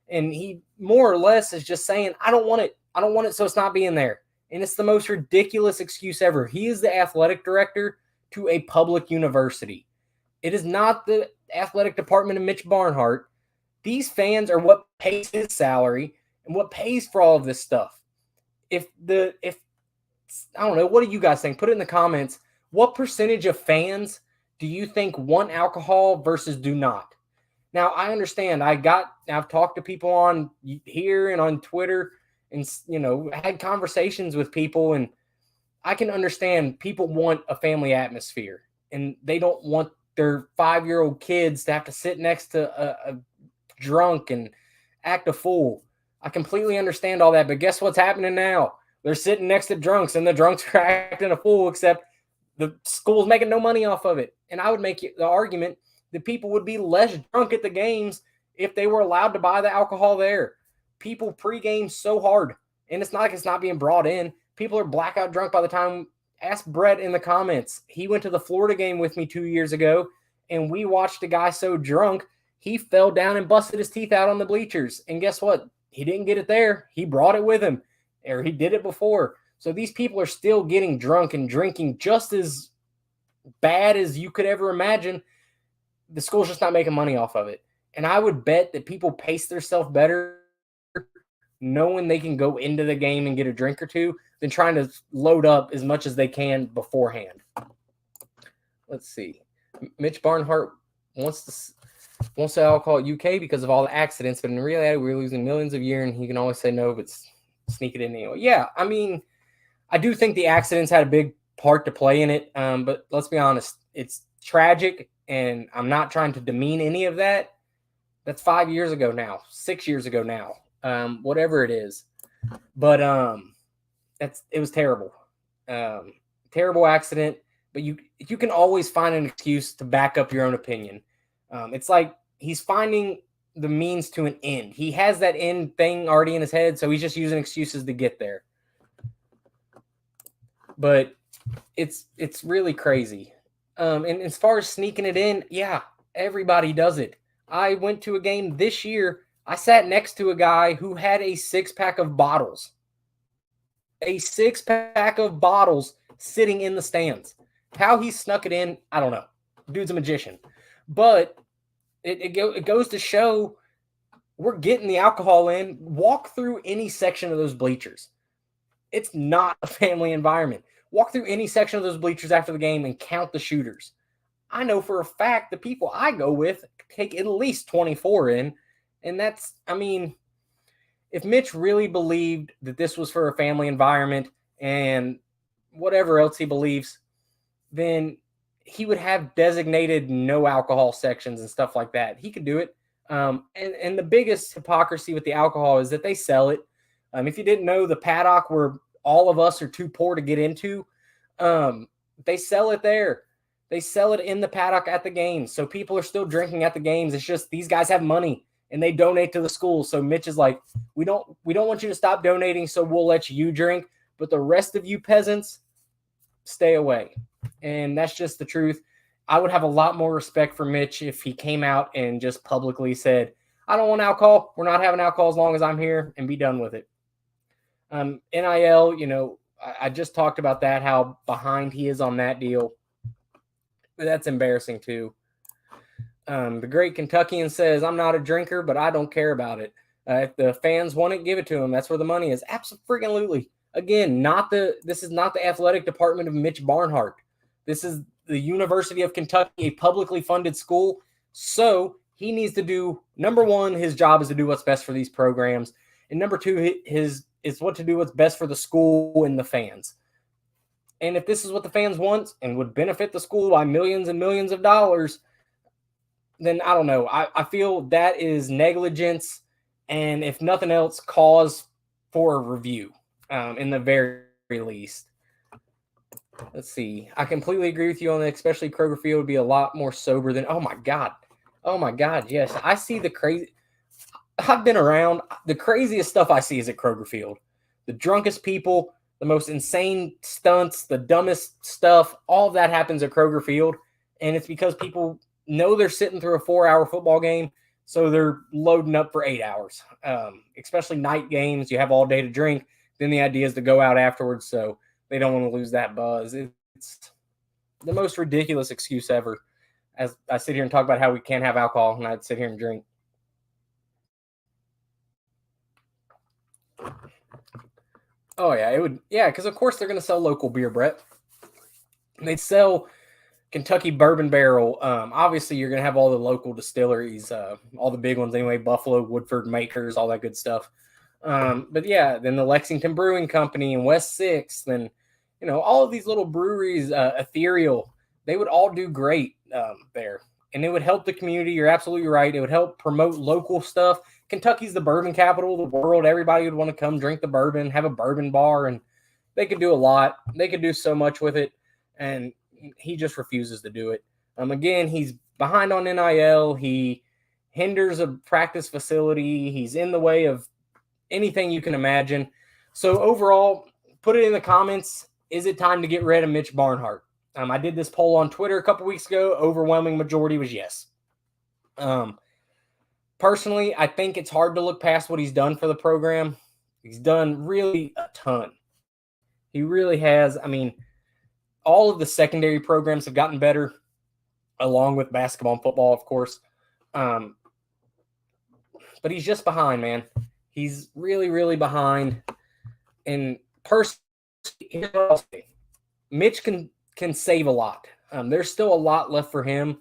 And he more or less is just saying, I don't want it. I don't want it, so it's not being there. And it's the most ridiculous excuse ever. He is the athletic director to a public university. It is not the athletic department of Mitch Barnhart. These fans are what pays his salary and what pays for all of this stuff. If I don't know, what do you guys think? Put it in the comments. What percentage of fans do you think want alcohol versus do not? Now, I understand. I've talked to people on here and on Twitter, and had conversations with people, and I can understand people want a family atmosphere, and they don't want their 5-year-old kids to have to sit next to a drunk and act a fool. I completely understand all that, but guess what's happening now? They're sitting next to drunks, and the drunks are acting a fool, except the school's making no money off of it. And I would make the argument that people would be less drunk at the games if they were allowed to buy the alcohol there. People pregame so hard, and it's not like it's not being brought in. People are blackout drunk by the time. Ask Brett in the comments. He went to the Florida game with me 2 years ago, and we watched a guy so drunk, he fell down and busted his teeth out on the bleachers. And guess what? He didn't get it there. He brought it with him, or he did it before. So these people are still getting drunk and drinking just as bad as you could ever imagine. The school's just not making money off of it. And I would bet that people pace themselves better knowing they can go into the game and get a drink or two than trying to load up as much as they can beforehand. Let's see. Mitch Barnhart wants to alcohol at UK because of all the accidents, but in reality, we're losing millions a year, and he can always say no, but sneak it in anyway. Yeah, I mean, I do think the accidents had a big part to play in it, but let's be honest, it's tragic, and I'm not trying to demean any of that. That's 5 years ago now, 6 years ago now, whatever it is. But it was terrible. Terrible accident, but you can always find an excuse to back up your own opinion. It's like he's finding the means to an end. He has that end thing already in his head, so he's just using excuses to get there. But it's really crazy. And as far as sneaking it in, yeah, everybody does it. I went to a game this year. I sat next to a guy who had a 6-pack of bottles. A 6-pack of bottles sitting in the stands. How he snuck it in, I don't know. Dude's a magician. But it goes to show we're getting the alcohol in. Walk through any section of those bleachers. It's not a family environment. Walk through any section of those bleachers after the game and count the shooters. I know for a fact the people I go with take at least 24 in. And that's, I mean, if Mitch really believed that this was for a family environment and whatever else he believes, then he would have designated no alcohol sections and stuff like that. He could do it. And the biggest hypocrisy with the alcohol is that they sell it. If you didn't know, the paddock where all of us are too poor to get into, they sell it there. They sell it in the paddock at the games. So people are still drinking at the games. It's just these guys have money and they donate to the school. So Mitch is like, we don't want you to stop donating, so we'll let you drink. But the rest of you peasants, stay away. And that's just the truth. I would have a lot more respect for Mitch if he came out and just publicly said, I don't want alcohol. We're not having alcohol as long as I'm here, and be done with it. NIL, I just talked about that, how behind he is on that deal. That's embarrassing too. The great Kentuckian says, I'm not a drinker, but I don't care about it. If the fans want it, give it to them. That's where the money is. Absolutely. Again, this is not the athletic department of Mitch Barnhart. This is the University of Kentucky, a publicly funded school. So he needs to do, number one, his job is to do what's best for these programs. And number two, his is what to do what's best for the school and the fans. And if this is what the fans want and would benefit the school by millions and millions of dollars, then I don't know. I feel that is negligence, and if nothing else, cause for a review in the very least. Let's see. I completely agree with you on that, especially Kroger Field would be a lot more sober than, oh my God, yes. I see the crazy, I've been around, the craziest stuff I see is at Kroger Field. The drunkest people, the most insane stunts, the dumbest stuff, all of that happens at Kroger Field, and it's because people know they're sitting through a 4-hour football game, so they're loading up for 8 hours. Especially night games, you have all day to drink. Then the idea is to go out afterwards, so they don't want to lose that buzz. It's the most ridiculous excuse ever. As I sit here and talk about how we can't have alcohol, and I'd sit here and drink. Oh yeah, it would. Yeah, because of course they're going to sell local beer, Brett. They sell Kentucky Bourbon Barrel. Obviously, you're going to have all the local distilleries, all the big ones anyway, Buffalo, Woodford, Makers, all that good stuff. But yeah, then the Lexington Brewing Company and West Sixth, and all of these little breweries, Ethereal, they would all do great there, and it would help the community. You're absolutely right. It would help promote local stuff. Kentucky's the bourbon capital of the world. Everybody would want to come drink the bourbon, have a bourbon bar, and they could do a lot. They could do so much with it, and he just refuses to do it. Again, he's behind on NIL. He hinders a practice facility. He's in the way of anything you can imagine. So overall, put it in the comments. Is it time to get rid of Mitch Barnhart? I did this poll on Twitter a couple weeks ago. Overwhelming majority was yes. Personally, I think it's hard to look past what he's done for the program. He's done really a ton. He really has. I mean, all of the secondary programs have gotten better, along with basketball and football, of course. But he's just behind, man. He's really, really behind. And personally, Mitch can save a lot. There's still a lot left for him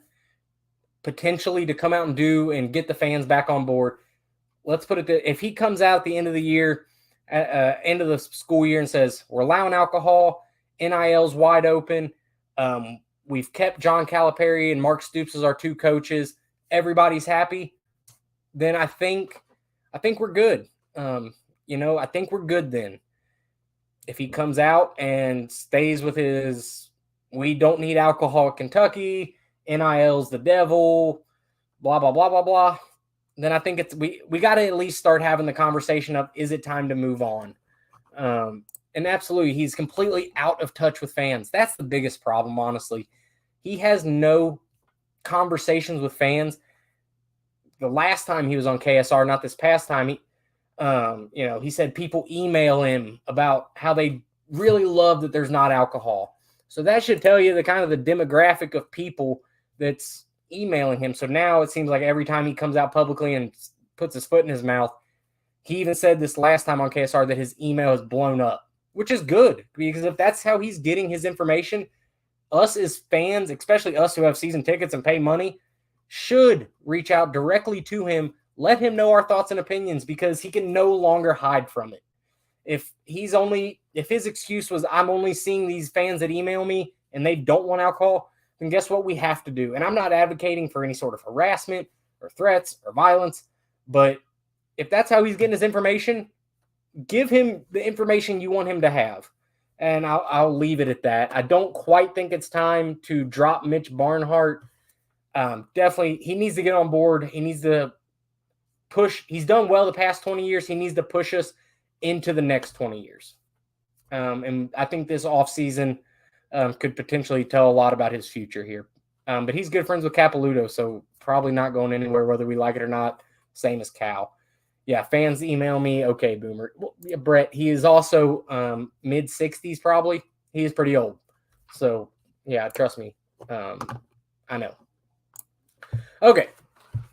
potentially to come out and do and get the fans back on board. Let's put it that if he comes out at the end of the year, end of the school year, and says, we're allowing alcohol, NIL's wide open, we've kept John Calipari and Mark Stoops as our two coaches, everybody's happy, then I think we're good. I think we're good then. If he comes out and stays with his, we don't need alcohol at Kentucky, NIL's the devil, blah, blah, blah, blah, blah, then I think we got to at least start having the conversation of, is it time to move on? And absolutely, he's completely out of touch with fans. That's the biggest problem, honestly. He has no conversations with fans. The last time he was on KSR, not this past time, he said people email him about how they really love that there's not alcohol. So that should tell you the kind of the demographic of people that's emailing him. So now it seems like every time he comes out publicly and puts his foot in his mouth, he even said this last time on KSR that his email is blown up, which is good, because if that's how he's getting his information, us as fans, especially us who have season tickets and pay money, should reach out directly to him, let him know our thoughts and opinions, because he can no longer hide from it. If his excuse was, I'm only seeing these fans that email me and they don't want alcohol, then guess what we have to do? And I'm not advocating for any sort of harassment or threats or violence, but if that's how he's getting his information, give him the information you want him to have. And I'll leave it at that. I don't quite think it's time to drop Mitch Barnhart. Definitely, he needs to get on board. He needs to push. He's done well the past 20 years. He needs to push us into the next 20 years. And I think this offseason could potentially tell a lot about his future here. But he's good friends with Capilouto, so probably not going anywhere whether we like it or not. Same as Cal. Yeah, fans email me. Okay, Boomer. Well, yeah, Brett, he is also mid-60s probably. He is pretty old. So, yeah, trust me. I know. Okay,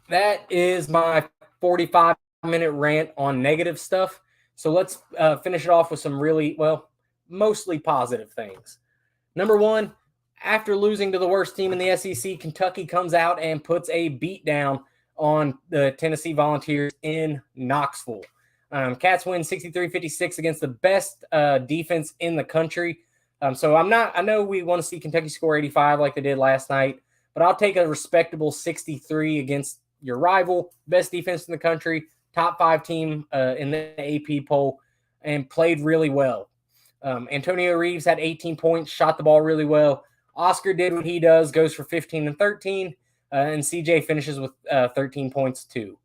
that is my 45-minute rant on negative stuff. So let's finish it off with some really, well, mostly positive things. Number one, after losing to the worst team in the SEC, Kentucky comes out and puts a beatdown on the Tennessee Volunteers in Knoxville. Cats win 63-56 against the best defense in the country. So I know we want to see Kentucky score 85 like they did last night, but I'll take a respectable 63 against your rival, best defense in the country, top 5 team in the AP poll, and played really well. Antonio Reeves had 18 points, shot the ball really well. Oscar did what he does, goes for 15 and 13, and CJ finishes with 13 points too.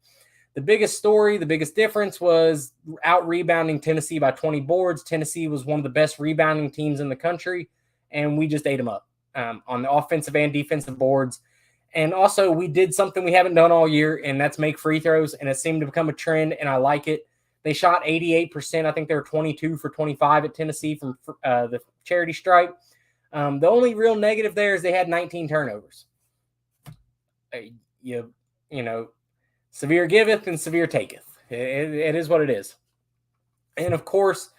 The biggest story, the biggest difference was out rebounding Tennessee by 20 boards. Tennessee was one of the best rebounding teams in the country, and we just ate them up on the offensive and defensive boards. And also, we did something we haven't done all year, and that's make free throws, and it seemed to become a trend, and I like it. They shot 88%. I think they were 22 for 25 at Tennessee from the charity stripe. The only real negative there is they had 19 turnovers. You know, severe giveth and severe taketh. It is what it is. And, of course,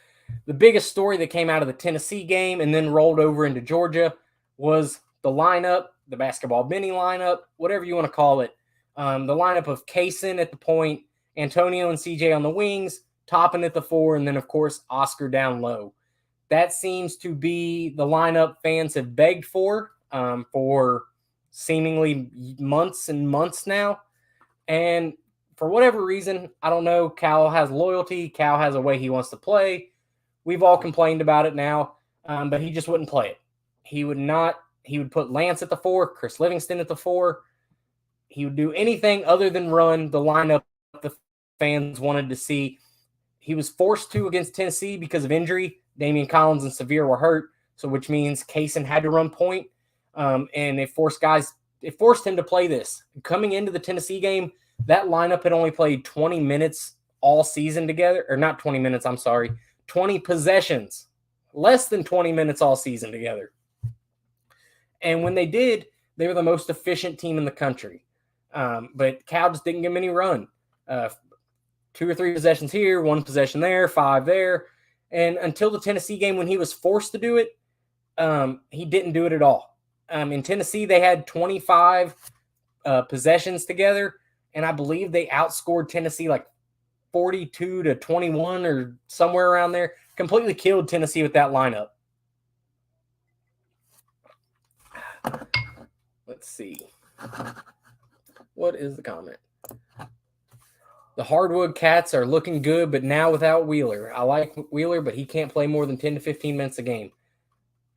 the biggest story that came out of the Tennessee game and then rolled over into Georgia was the lineup, the basketball Benny lineup, whatever you want to call it. The lineup of Kaysen at the point, Antonio and CJ on the wings, Toppin at the 4, and then, of course, Oscar down low. That seems to be the lineup fans have begged for seemingly months and months now. And for whatever reason, I don't know, Cal has loyalty. Cal has a way he wants to play. We've all complained about it now, but he just wouldn't play it. He would not. He would put Lance at the 4, Chris Livingston at the 4. He would do anything other than run the lineup the fans wanted to see. He was forced to against Tennessee because of injury. Damian Collins and Severe were hurt, so which means Kaysen had to run point, and it forced him to play this. Coming into the Tennessee game, that lineup had only played 20 minutes all season together, or not 20 minutes, I'm sorry, 20 possessions, less than 20 minutes all season together. And when they did, they were the most efficient team in the country. But Cal just didn't give him any run. 2 or 3 possessions here, 1 possession there, 5 there. And until the Tennessee game when he was forced to do it, he didn't do it at all. In Tennessee, they had 25 possessions together, and I believe they outscored Tennessee like 42-21 or somewhere around there. Completely killed Tennessee with that lineup. Let's see. What is the comment? The hardwood Cats are looking good, but now without Wheeler. I like Wheeler, but he can't play more than 10 to 15 minutes a game.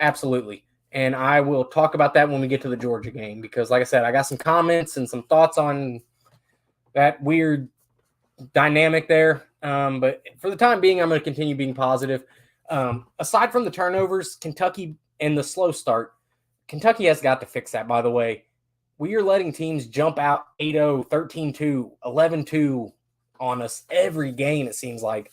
Absolutely. And I will talk about that when we get to the Georgia game because, like I said, I got some comments and some thoughts on that weird dynamic there. But for the time being, I'm going to continue being positive. Aside from the turnovers, Kentucky and the slow start, Kentucky has got to fix that, by the way. We are letting teams jump out 8-0, 13-2, 11-2 on us every game, it seems like.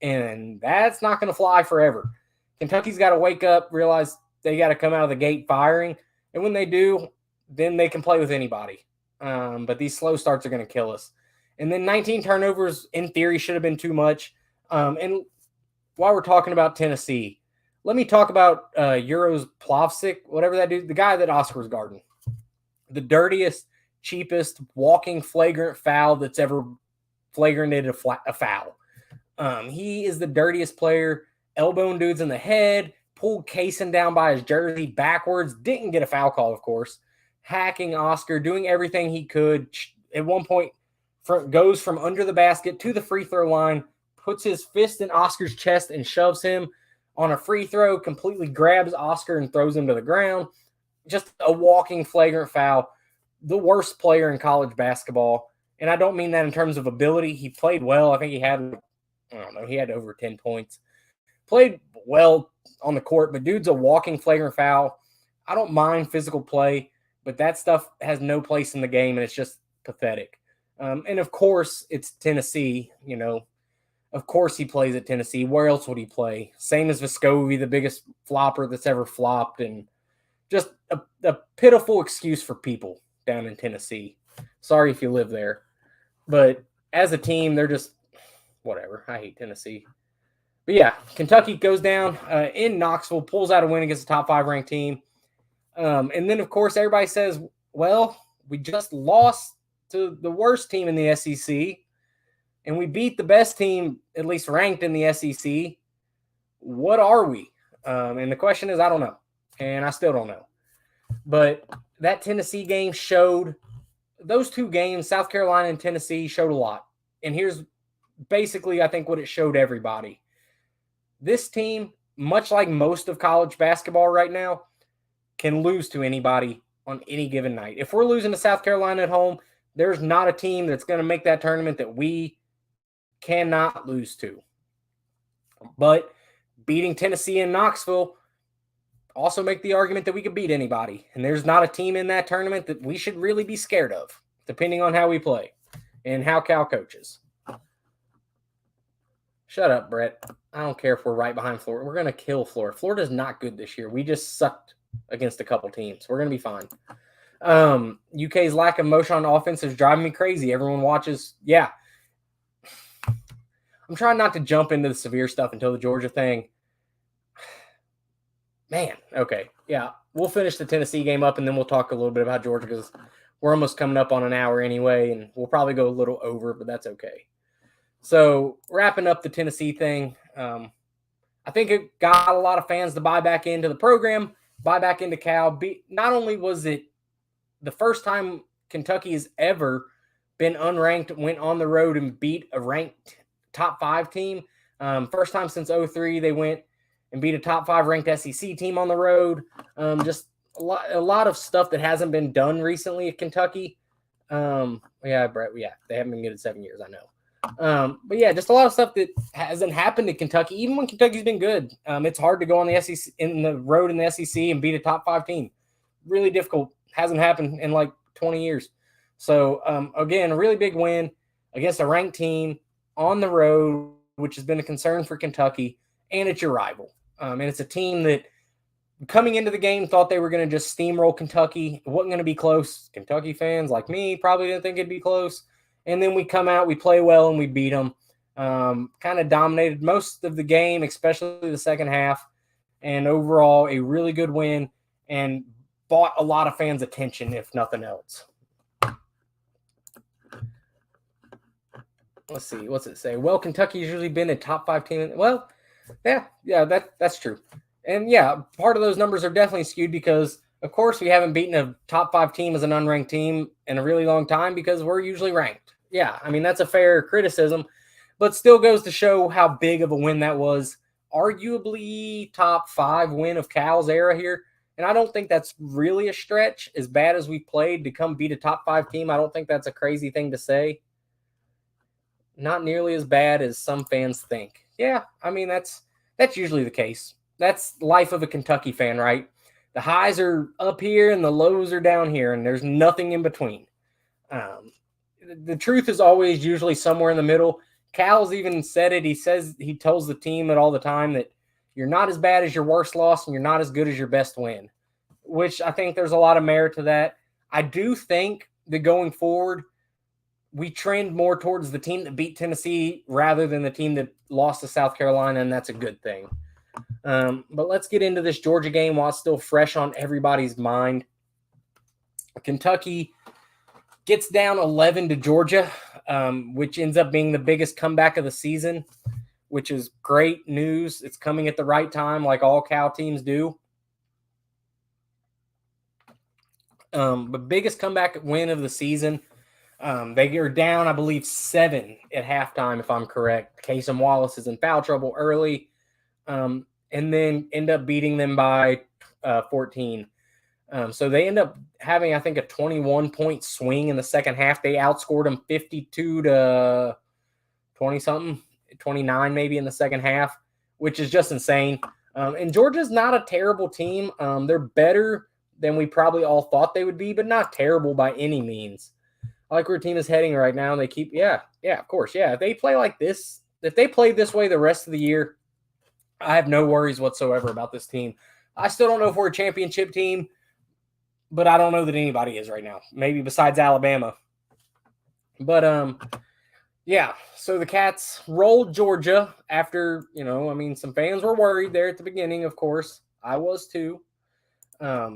And that's not going to fly forever. Kentucky's got to wake up, realize they got to come out of the gate firing. And when they do, then they can play with anybody. But these slow starts are going to kill us. And then 19 turnovers, in theory, should have been too much. And while we're talking about Tennessee, let me talk about Euros Plavsic, whatever that dude, the guy that Oscar was guarding. The dirtiest, cheapest, walking flagrant foul that's ever flagranted a foul. He is the dirtiest player, elbowing dudes in the head, pulled Kaysen down by his jersey backwards, didn't get a foul call, of course, hacking Oscar, doing everything he could. At one point, goes from under the basket to the free throw line, puts his fist in Oscar's chest and shoves him on a free throw, completely grabs Oscar and throws him to the ground. Just a walking flagrant foul. The worst player in college basketball. And I don't mean that in terms of ability. He played well. I think he had, he had over 10 points. Played well on the court, but dude's a walking flagrant foul. I don't mind physical play. but that stuff has no place in the game, and it's just pathetic. And of course, it's Tennessee. Of course he plays at Tennessee. Where else would he play? Same as Vescovi, the biggest flopper that's ever flopped, and just a pitiful excuse for people down in Tennessee. Sorry if you live there, but as a team, they're just whatever. I hate Tennessee. But yeah, Kentucky goes down in Knoxville, pulls out a win against a top 5 ranked team. And then, of course, everybody says, well, we just lost to the worst team in the SEC, and we beat the best team, at least ranked in the SEC. What are we? And the question is, I don't know. And I still don't know. But that Tennessee game showed, those 2 games, South Carolina and Tennessee, showed a lot. And here's basically, I think, what it showed everybody. This team, much like most of college basketball right now, can lose to anybody on any given night. If we're losing to South Carolina at home, there's not a team that's going to make that tournament that we cannot lose to. But beating Tennessee and Knoxville also make the argument that we could beat anybody. And there's not a team in that tournament that we should really be scared of, depending on how we play and how Cal coaches. Shut up, Brett. I don't care if we're right behind Florida. We're going to kill Florida. Florida's not good this year. We just sucked against a couple teams. We're going to be fine. UK's lack of motion on offense is driving me crazy. Everyone watches. Yeah. I'm trying not to jump into the severe stuff until the Georgia thing. Man, okay. Yeah, we'll finish the Tennessee game up, and then we'll talk a little bit about Georgia because we're almost coming up on an hour anyway, and we'll probably go a little over, but that's okay. So wrapping up the Tennessee thing, I think it got a lot of fans to buy back into the program, buy back into Cal. Not only was it the first time Kentucky has ever been unranked, went on the road and beat a ranked top 5 team. First time since 2003 they went and beat a top 5 ranked SEC team on the road. Just a lot of stuff that hasn't been done recently at Kentucky. Yeah, Brett. Yeah, they haven't been good in 7 years. I know. But yeah, just a lot of stuff that hasn't happened to Kentucky, even when Kentucky's been good. It's hard to go on the SEC in the road in the SEC and beat a top 5 team. Really difficult. Hasn't happened in like 20 years. So again, a really big win against a ranked team on the road, which has been a concern for Kentucky, and it's your rival. And it's a team that coming into the game thought they were going to just steamroll Kentucky. It wasn't going to be close. Kentucky fans like me probably didn't think it'd be close. And then we come out, we play well, and we beat them. Kind of dominated most of the game, especially the second half. And overall, a really good win and bought a lot of fans' attention, if nothing else. Let's see. What's it say? Well, Kentucky's usually been a top 5 team. Well, yeah, that's true. And yeah, part of those numbers are definitely skewed because, of course, we haven't beaten a top 5 team as an unranked team in a really long time because we're usually ranked. Yeah, I mean, that's a fair criticism, but still goes to show how big of a win that was. Arguably top 5 win of Cal's era here. And I don't think that's really a stretch. As bad as we played to come beat a top 5 team, I don't think that's a crazy thing to say. Not nearly as bad as some fans think. Yeah, I mean, that's usually the case. That's life of a Kentucky fan, right? The highs are up here and the lows are down here, and there's nothing in between. The truth is always usually somewhere in the middle. Cal's even said it. He tells the team it all the time that you're not as bad as your worst loss and you're not as good as your best win, which I think there's a lot of merit to that. I do think that going forward, we trend more towards the team that beat Tennessee rather than the team that lost to South Carolina, and that's a good thing. But let's get into this Georgia game while it's still fresh on everybody's mind. Kentucky gets down 11 to Georgia, which ends up being the biggest comeback of the season, which is great news. It's coming at the right time like all Cal teams do. But biggest comeback win of the season. They are down, I believe, 7 at halftime, if I'm correct. Casey Wallace is in foul trouble early, and then end up beating them by 14. So they end up having, I think, a 21-point swing in the second half. They outscored them 52 to 20-something, 29 maybe in the second half, which is just insane. And Georgia's not a terrible team. They're better than we probably all thought they would be, but not terrible by any means. I like where team is heading right now, and they keep, of course, yeah. If they play like this, if they play this way the rest of the year, I have no worries whatsoever about this team. I still don't know if we're a championship team, but I don't know that anybody is right now. Maybe besides Alabama. But yeah. So the Cats rolled Georgia after, some fans were worried there at the beginning. Of course, I was too. Out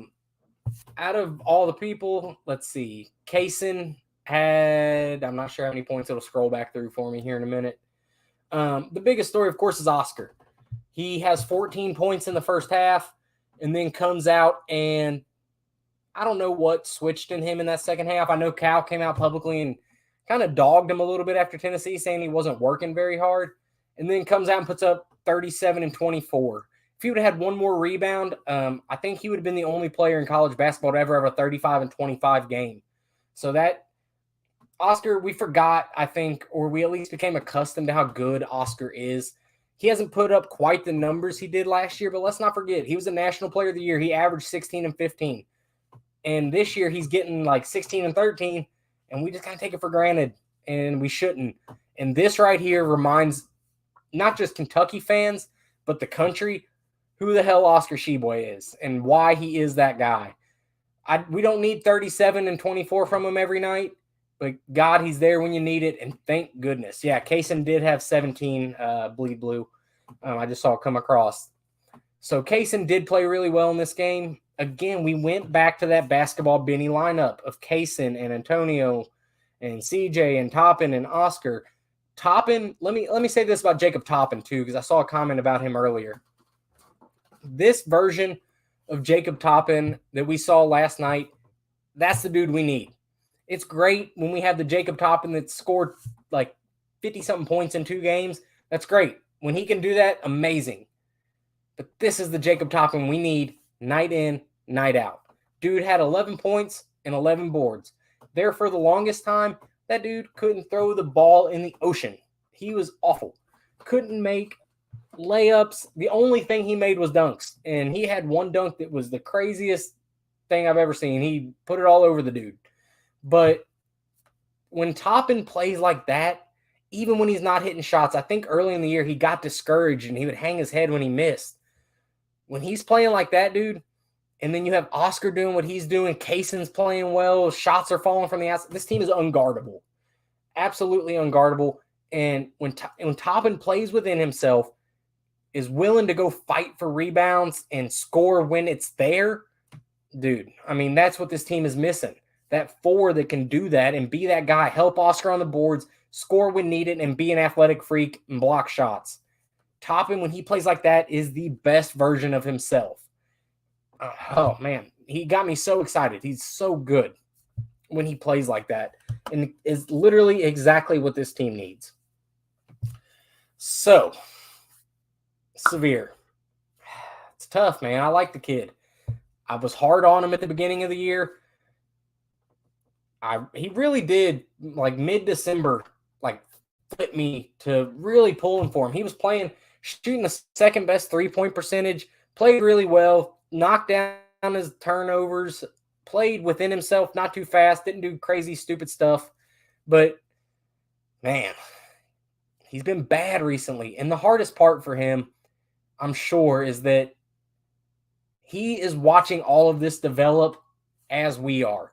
of all the people, let's see, Kaysen had, I'm not sure how many points. It'll scroll back through for me here in a minute. The biggest story, of course, is Oscar. He has 14 points in the first half and then comes out, and I don't know what switched in him in that second half. I know Cal came out publicly and kind of dogged him a little bit after Tennessee, saying he wasn't working very hard, and then comes out and puts up 37 and 24. If he would have had one more rebound, I think he would have been the only player in college basketball to ever have a 35 and 25 game. So that Oscar, we forgot, I think, or we at least became accustomed to how good Oscar is. He hasn't put up quite the numbers he did last year, but let's not forget, he was a National Player of the Year. He averaged 16 and 15. And this year he's getting like 16 and 13, and we just kind of take it for granted, and we shouldn't. And this right here reminds not just Kentucky fans, but the country, who the hell Oscar Tshiebwe is and why he is that guy. We don't need 37 and 24 from him every night, but God, he's there when you need it, and thank goodness. Yeah, Kaysen did have 17 bleed blue. I just saw it come across. So Kaysen did play really well in this game. Again, we went back to that basketball Benny lineup of Kaysen and Antonio and CJ and Toppin and Oscar. Toppin, let me say this about Jacob Toppin too, because I saw a comment about him earlier. This version of Jacob Toppin that we saw last night, that's the dude we need. It's great when we have the Jacob Toppin that scored like 50-something points in 2 games. That's great. When he can do that, amazing. But this is the Jacob Toppin we need night in, night out. Dude had 11 points and 11 boards. There for the longest time, that dude couldn't throw the ball in the ocean. He was awful. Couldn't make layups. The only thing he made was dunks. And he had one dunk that was the craziest thing I've ever seen. He put it all over the dude. But when Toppin plays like that, even when he's not hitting shots, I think early in the year he got discouraged and he would hang his head when he missed. When he's playing like that, dude, and then you have Oscar doing what he's doing, Kaysen's playing well, shots are falling from the outside, this team is unguardable. Absolutely unguardable. And when Toppin plays within himself, is willing to go fight for rebounds and score when it's there, dude, I mean, that's what this team is missing. That 4 that can do that and be that guy, help Oscar on the boards, score when needed, and be an athletic freak and block shots. Toppin, when he plays like that, is the best version of himself. Oh, man. He got me so excited. He's so good when he plays like that, and is literally exactly what this team needs. So, Severe. It's tough, man. I like the kid. I was hard on him at the beginning of the year. He really did, like mid-December, like flip me to really pulling for him. He was shooting the second best 3-point percentage, played really well, knocked down his turnovers, played within himself, not too fast, didn't do crazy, stupid stuff. But, man, he's been bad recently. And the hardest part for him, I'm sure, is that he is watching all of this develop as we are.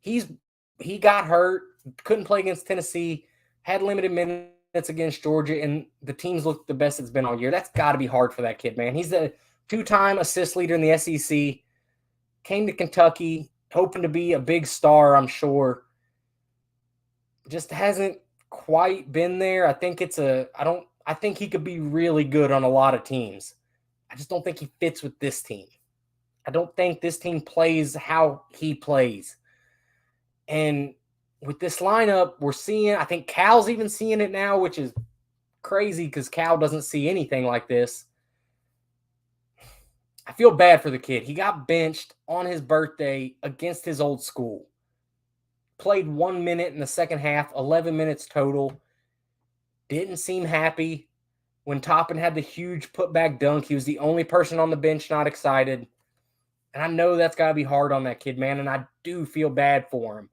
He got hurt, couldn't play against Tennessee, had limited minutes against Georgia, and the teams looked the best it's been all year. That's got to be hard for that kid, man. He's the 2-time assist leader in the SEC, came to Kentucky, hoping to be a big star, I'm sure. Just hasn't quite been there. I think I think he could be really good on a lot of teams. I just don't think he fits with this team. I don't think this team plays how he plays. And with this lineup, we're seeing, I think Cal's even seeing it now, which is crazy because Cal doesn't see anything like this. I feel bad for the kid. He got benched on his birthday against his old school. Played 1 minute in the second half, 11 minutes total. Didn't seem happy. When Toppin had the huge putback dunk, he was the only person on the bench not excited. And I know that's got to be hard on that kid, man, and I do feel bad for him.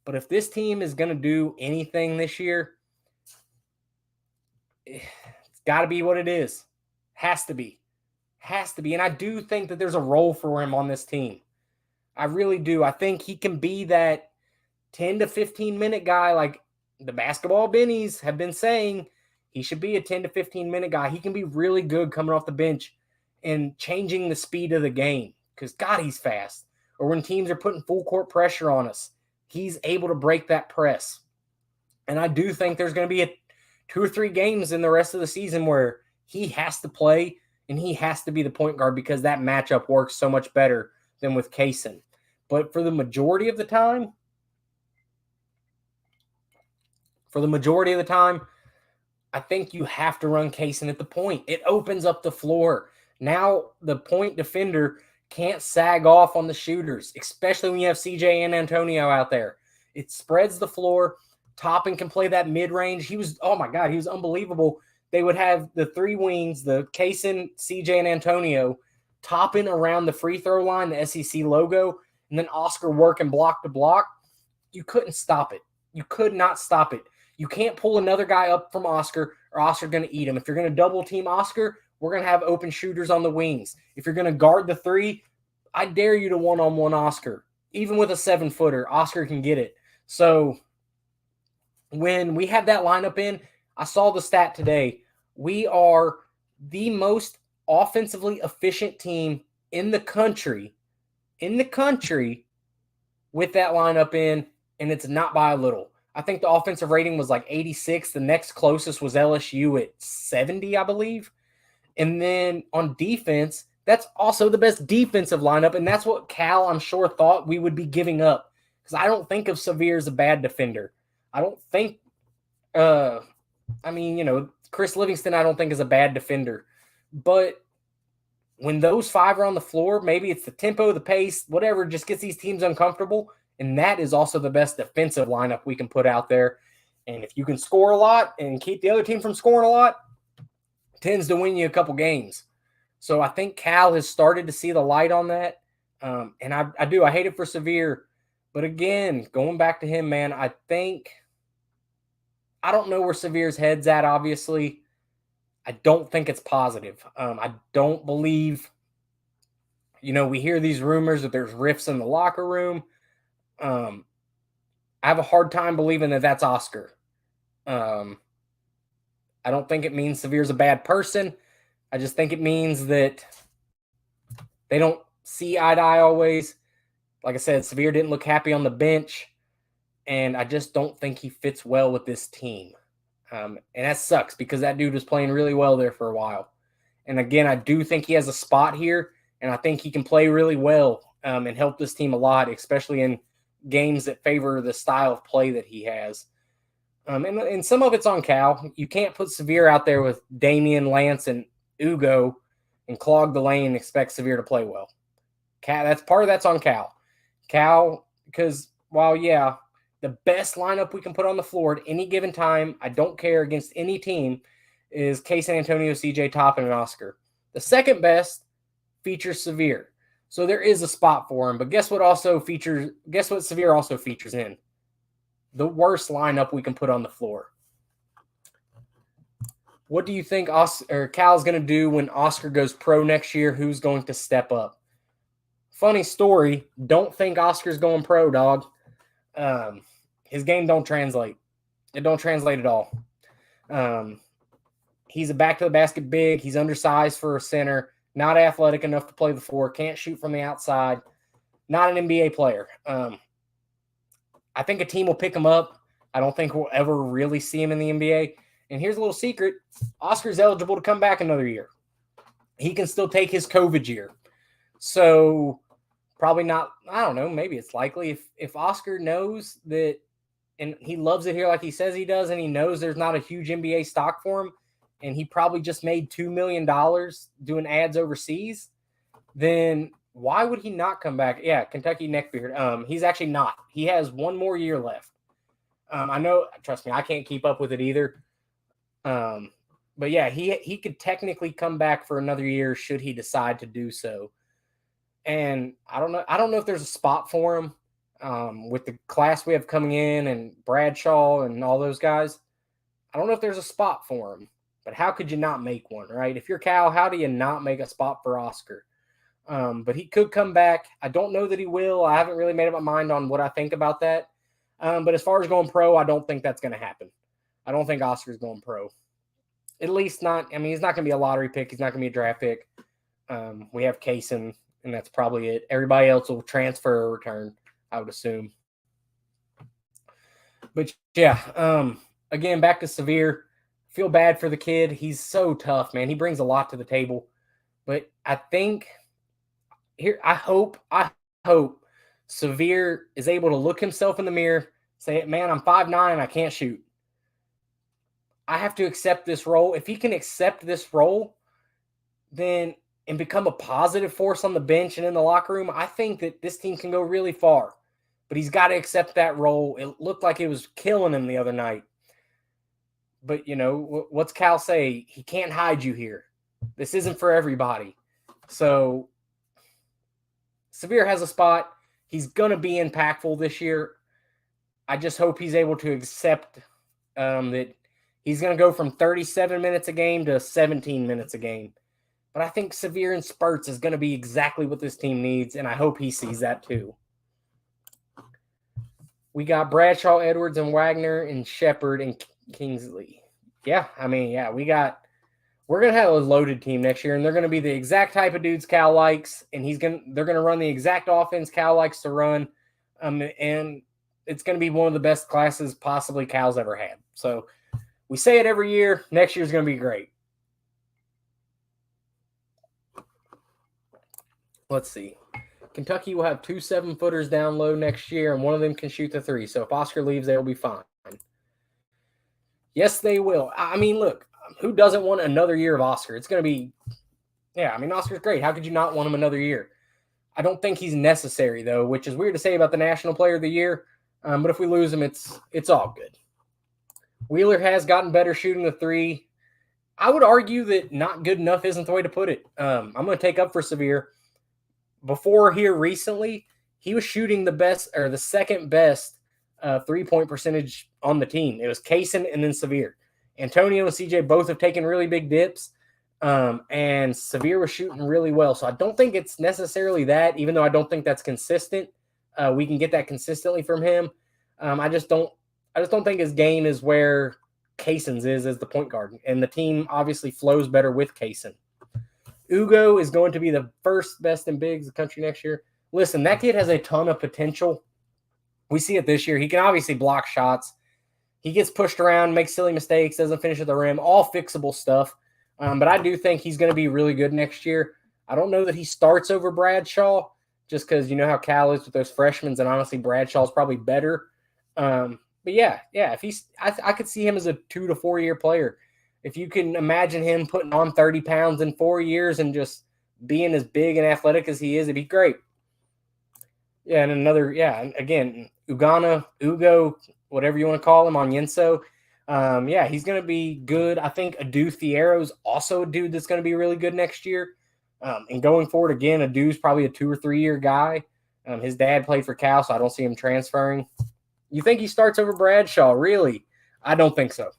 But if this team is going to do anything this year, it's got to be what it is. Has to be. Has to be. And I do think that there's a role for him on this team. I really do. I think he can be that 10 to 15 minute guy like the basketball bennies have been saying. He should be a 10 to 15 minute guy. He can be really good coming off the bench and changing the speed of the game because, God, he's fast. Or when teams are putting full court pressure on us, he's able to break that press. And I do think there's going to be 2 or 3 games in the rest of the season where he has to play and he has to be the point guard because that matchup works so much better than with Kaysen. But for the majority of the time, I think you have to run Kaysen at the point. It opens up the floor. Now the point defender can't sag off on the shooters, especially when you have CJ and Antonio out there. It spreads the floor. Toppin can play that mid-range. He was unbelievable. They would have the 3 wings, the Kaysen, CJ, and Antonio, Toppin around the free throw line, the SEC logo, and then Oscar working block to block. You couldn't stop it. You could not stop it. You can't pull another guy up from Oscar or Oscar's going to eat him. If you're going to double team Oscar, we're going to have open shooters on the wings. If you're going to guard the 3, I dare you to one-on-one Oscar. Even with a 7-footer, Oscar can get it. So when we have that lineup in, I saw the stat today. We are the most offensively efficient team in the country with that lineup in, and it's not by a little. I think the offensive rating was like 86. The next closest was LSU at 70, I believe. And then on defense, that's also the best defensive lineup, and that's what Cal, I'm sure, thought we would be giving up. Because I don't think of Sevier as a bad defender. I don't think Chris Livingston I don't think is a bad defender. But when those 5 are on the floor, maybe it's the tempo, the pace, whatever, just gets these teams uncomfortable. And that is also the best defensive lineup we can put out there. And if you can score a lot and keep the other team from scoring a lot, it tends to win you a couple games. So I think Cal has started to see the light on that. And I hate it for Sevier. But again, going back to him, man, I don't know where Sevier's head's at, obviously. I don't think it's positive. I don't believe, we hear these rumors that there's rifts in the locker room. I have a hard time believing that that's Oscar. I don't think it means Sevier's a bad person. I just think it means that they don't see eye to eye always. Like I said, Sevier didn't look happy on the bench, and I just don't think he fits well with this team. And that sucks because that dude was playing really well there for a while. And again, I do think he has a spot here, and I think he can play really well and help this team a lot, especially in games that favor the style of play that he has. And some of it's on Cal. You can't put Sevier out there with Damian, Lance, and Ugo and clog the lane and expect Sevier to play well. That's on Cal. Cal, because the best lineup we can put on the floor at any given time, I don't care against any team, is Kaysen, Antonio, CJ, Toppin, and Oscar. The second best features Sevier. So there is a spot for him. But guess what Sevier also features in? The worst lineup we can put on the floor. What do you think Cal's going to do when Oscar goes pro next year? Who's going to step up? Funny story. Don't think Oscar's going pro, dog. His game don't translate. It don't translate at all. He's a back-to-the-basket big. He's undersized for a center. Not athletic enough to play the 4. Can't shoot from the outside. Not an NBA player. I think a team will pick him up. I don't think we'll ever really see him in the NBA. And here's a little secret. Oscar's eligible to come back another year. He can still take his COVID year. So probably not, I don't know, maybe it's likely. If Oscar knows that, and he loves it here like he says he does, and he knows there's not a huge NBA stock for him, and he probably just made $2 million doing ads overseas, then why would he not come back? Yeah, Kentucky neckbeard. He's actually not. He has 1 more year left. I know, trust me, I can't keep up with it either. But yeah, he could technically come back for another year should he decide to do so. And I don't know if there's a spot for him with the class we have coming in and Bradshaw and all those guys. I don't know if there's a spot for him, but how could you not make one, right? If you're Cal, how do you not make a spot for Oscar? But he could come back. I don't know that he will. I haven't really made up my mind on what I think about that. But as far as going pro, I don't think that's going to happen. I don't think Oscar's going pro. At least not. I mean, he's not going to be a lottery pick. He's not going to be a draft pick. We have Kaysen, and that's probably it. Everybody else will transfer or return, I would assume. But yeah, again, back to Severe. Feel bad for the kid. He's so tough, man. He brings a lot to the table. But I think here, I hope Severe is able to look himself in the mirror, say, man, I'm 5'9", I can't shoot. I have to accept this role. If he can accept this role, then and become a positive force on the bench and in the locker room, I think that this team can go really far. But he's got to accept that role. It looked like it was killing him the other night. But, you know, what's Cal say? He can't hide you here. This isn't for everybody. So Severe has a spot. He's going to be impactful this year. I just hope he's able to accept that he's going to go from 37 minutes a game to 17 minutes a game. But I think Severe in spurts is going to be exactly what this team needs, and I hope he sees that too. We got Bradshaw, Edwards, and Wagner, and Shepard, and Kingsley. Yeah, I mean, yeah, we're going to have a loaded team next year, and they're going to be the exact type of dudes Cal likes, and they're going to run the exact offense Cal likes to run, and it's going to be one of the best classes possibly Cal's ever had. So we say it every year. Next year's going to be great. Let's see. Kentucky will have 2 7-footers down low next year, and one of them can shoot the three. So if Oscar leaves, they'll be fine. Yes, they will. I mean, look, who doesn't want another year of Oscar? It's going to be, yeah, I mean, Oscar's great. How could you not want him another year? I don't think he's necessary, though, which is weird to say about the National Player of the Year. But if we lose him, it's all good. Wheeler has gotten better shooting the three. I would argue that not good enough isn't the way to put it. I'm going to take up for Severe. Before here recently, he was shooting the second best 3-point percentage on the team. It was Kaysen and then Severe. Antonio and CJ both have taken really big dips, and Severe was shooting really well. So I don't think it's necessarily that, even though I don't think that's consistent. We can get that consistently from him. I just don't think his game is where Kaysen's is as the point guard, and the team obviously flows better with Kaysen. Ugo is going to be the first best in bigs in the country next year. Listen, that kid has a ton of potential. We see it this year. He can obviously block shots. He gets pushed around, makes silly mistakes, doesn't finish at the rim, all fixable stuff. But I do think he's going to be really good next year. I don't know that he starts over Bradshaw just because you know how Cal is with those freshmen, and honestly, Bradshaw's probably better. But yeah, if I could see him as a 2 to 4 year player. If you can imagine him putting on 30 pounds in 4 years and just being as big and athletic as he is, it'd be great. Yeah, and again, Ugo, whatever you want to call him, on Yenso. Yeah, he's going to be good. I think Adu Thiero's also a dude that's going to be really good next year. And going forward, again, Adu's probably a 2 or 3 year guy. His dad played for Cal, so I don't see him transferring. You think he starts over Bradshaw? Really? I don't think so.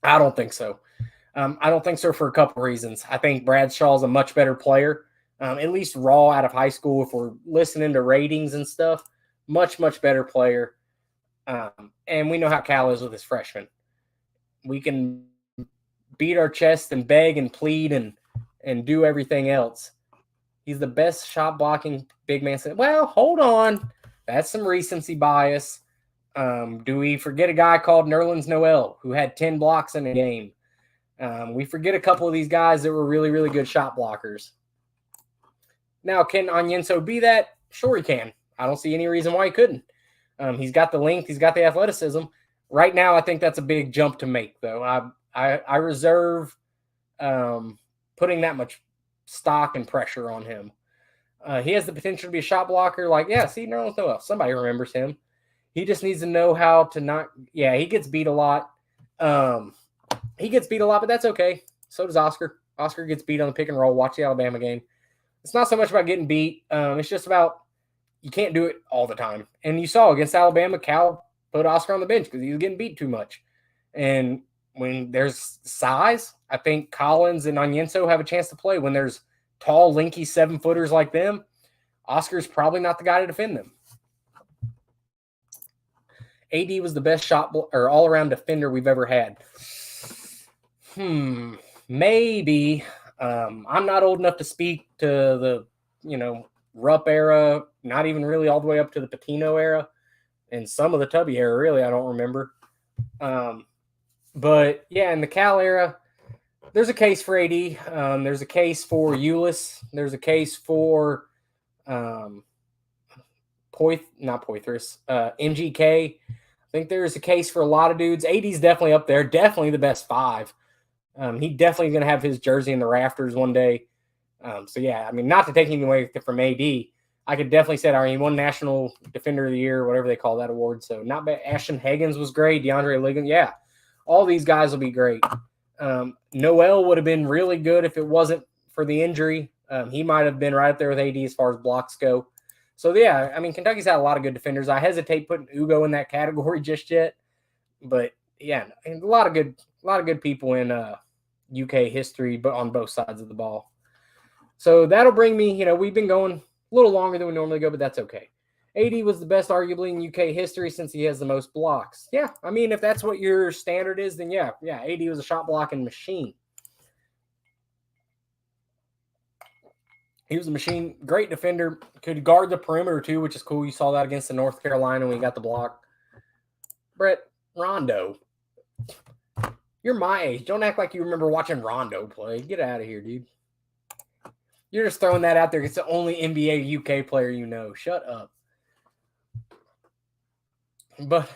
I don't think so for a couple reasons. I think Bradshaw's a much better player, at least raw out of high school. If we're listening to ratings and stuff, much, much better player. And we know how Cal is with his freshmen. We can beat our chest and beg and plead and do everything else. He's the best shot blocking big man. Well, hold on. That's some recency bias. Do we forget a guy called Nerlens Noel who had 10 blocks in a game? We forget a couple of these guys that were really, really good shot blockers. Now, can Onyenso be that? Sure he can. I don't see any reason why he couldn't. He's got the length. He's got the athleticism. Right now, I think that's a big jump to make, though. I reserve putting that much stock and pressure on him. He has the potential to be a shot blocker. Like, yeah, see, Nerlens Noel. Somebody remembers him. He just needs to know how to not – yeah, he gets beat a lot. But that's okay. So does Oscar. Oscar gets beat on the pick and roll. Watch the Alabama game. It's not so much about getting beat. It's just about you can't do it all the time. And you saw against Alabama, Cal put Oscar on the bench because he was getting beat too much. And when there's size, I think Collins and Onyenso have a chance to play. When there's tall, linky 7-footers like them, Oscar's probably not the guy to defend them. AD was the best shot or all around defender we've ever had. Maybe. I'm not old enough to speak to the, Rupp era, not even really all the way up to the Patino era, and some of the Tubby era, really, I don't remember. But yeah, in the Cal era, there's a case for AD. There's a case for Ulyss. There's a case for MGK. I think there's a case for a lot of dudes. AD's definitely up there, definitely the best 5. He definitely going to have his jersey in the rafters one day. So yeah, I mean, not to take anything away from AD, I could definitely say, he won National Defender of the Year, whatever they call that award. So not bad. Ashton Higgins was great. DeAndre Liggins, yeah, all these guys will be great. Noel would have been really good if it wasn't for the injury. He might have been right up there with AD as far as blocks go. So yeah, I mean, Kentucky's had a lot of good defenders. I hesitate putting Ugo in that category just yet, but yeah, a lot of good people in UK history, but on both sides of the ball. So that'll bring me, we've been going a little longer than we normally go, but that's okay. AD was the best arguably in UK history since he has the most blocks. Yeah, I mean, if that's what your standard is, then yeah, AD was a shot blocking machine. He was a machine, great defender, could guard the perimeter too, which is cool. You saw that against the North Carolina when he got the block. Brett, Rondo, you're my age. Don't act like you remember watching Rondo play. Get out of here, dude. You're just throwing that out there. It's the only NBA UK player you know. Shut up. But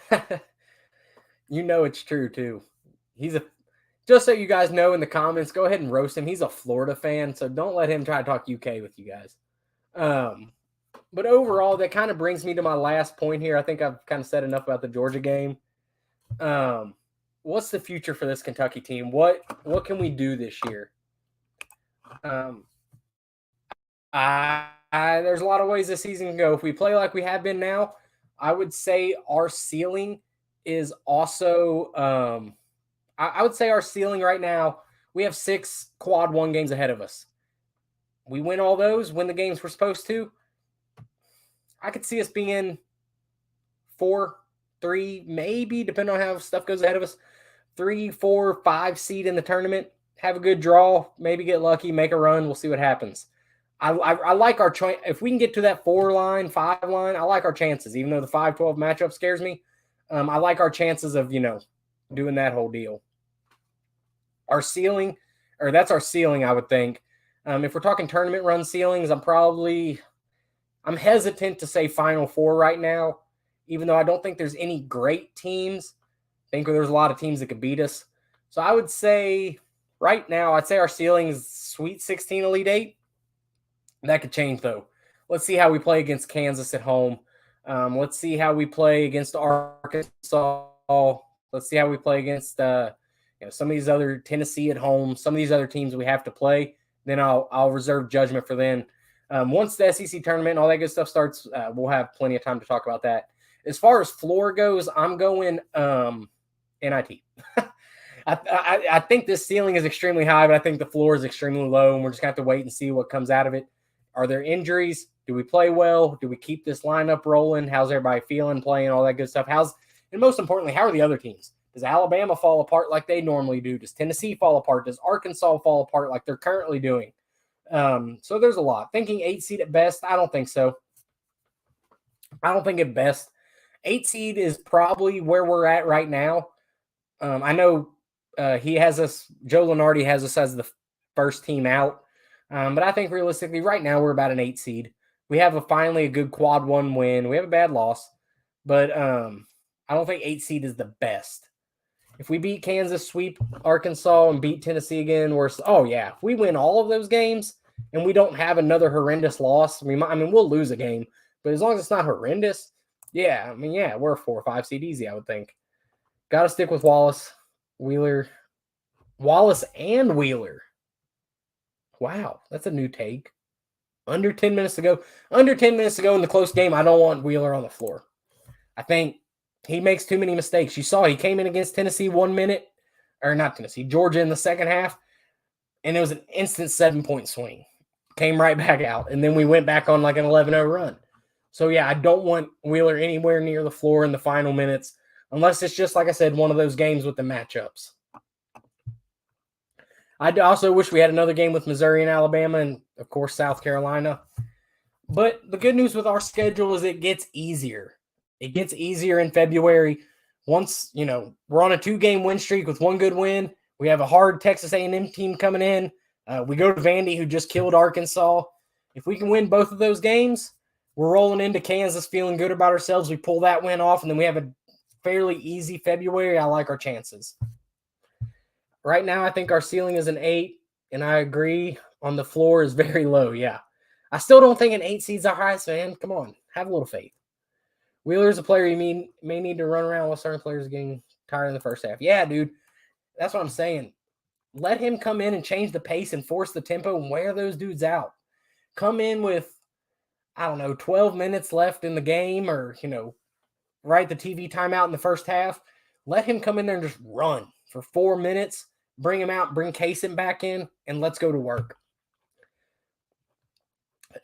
it's true too. Just so you guys know in the comments, go ahead and roast him. He's a Florida fan, so don't let him try to talk UK with you guys. But overall, that kind of brings me to my last point here. I think I've kind of said enough about the Georgia game. What's the future for this Kentucky team? What can we do this year? There's a lot of ways this season can go. If we play like we have been now, I would say our ceiling is also I would say our ceiling right now, we have 6 quad 1 games ahead of us. We win all those, win the games we're supposed to. I could see us being 4, 3, maybe, depending on how stuff goes ahead of us. 3, 4, 5 seed in the tournament. Have a good draw, maybe get lucky, make a run. We'll see what happens. I like our if we can get to that 4 line, 5 line, I like our chances. Even though the 5-12 matchup scares me, I like our chances of doing that whole deal. Our ceiling, or that's our ceiling, I would think. If we're talking tournament run ceilings, I'm hesitant to say Final Four right now, even though I don't think there's any great teams. I think there's a lot of teams that could beat us. So I would say right now, I'd say our ceiling is Sweet 16, Elite 8. That could change, though. Let's see how we play against Kansas at home. Let's see how we play against Arkansas. Let's see how we play against some of these other Tennessee at home, some of these other teams we have to play. Then I'll reserve judgment for then. Once the SEC tournament and all that good stuff starts, we'll have plenty of time to talk about that. As far as floor goes, I'm going NIT. I think this ceiling is extremely high, but I think the floor is extremely low, and we're just going to have to wait and see what comes out of it. Are there injuries? Do we play well? Do we keep this lineup rolling? How's everybody feeling, playing, all that good stuff? And most importantly, how are the other teams? Does Alabama fall apart like they normally do? Does Tennessee fall apart? Does Arkansas fall apart like they're currently doing? So there's a lot. Thinking 8 seed at best, I don't think so. I don't think at best. 8 seed is probably where we're at right now. I know he has us, Joe Lunardi has us as the first team out. But I think realistically right now we're about an 8 seed. We have finally a good quad 1 win. We have a bad loss, but I don't think 8 seed is the best. If we beat Kansas, sweep Arkansas, and beat Tennessee again, if we win all of those games and we don't have another horrendous loss, we'll lose a game, but as long as it's not horrendous, we're a 4 or 5 seed easy, I would think. Got to stick with Wallace and Wheeler. Wow, that's a new take. Under 10 minutes to go. Under 10 minutes to go in the close game, I don't want Wheeler on the floor. I think he makes too many mistakes. You saw he came in against Tennessee 1 minute, or not Tennessee, Georgia in the second half, and it was an instant 7-point swing. Came right back out, and then we went back on like an 11-0 run. So, yeah, I don't want Wheeler anywhere near the floor in the final minutes, unless it's just, like I said, one of those games with the matchups. I also wish we had another game with Missouri and Alabama and, of course, South Carolina. But the good news with our schedule is it gets easier. It gets easier in February. Once, we're on a 2-game win streak with one good win. We have a hard Texas A&M team coming in. We go to Vandy, who just killed Arkansas. If we can win both of those games, we're rolling into Kansas feeling good about ourselves. We pull that win off, and then we have a fairly easy February. I like our chances. Right now, I think our ceiling is an 8, and I agree on the floor is very low, yeah. I still don't think an 8 seed's our highest, man. Come on, have a little faith. Wheeler's a player you may need to run around while certain players getting tired in the first half. Yeah, dude, that's what I'm saying. Let him come in and change the pace and force the tempo and wear those dudes out. Come in with, 12 minutes left in the game or, right the TV timeout in the first half. Let him come in there and just run for 4 minutes. Bring him out, bring Kaysen back in, and let's go to work.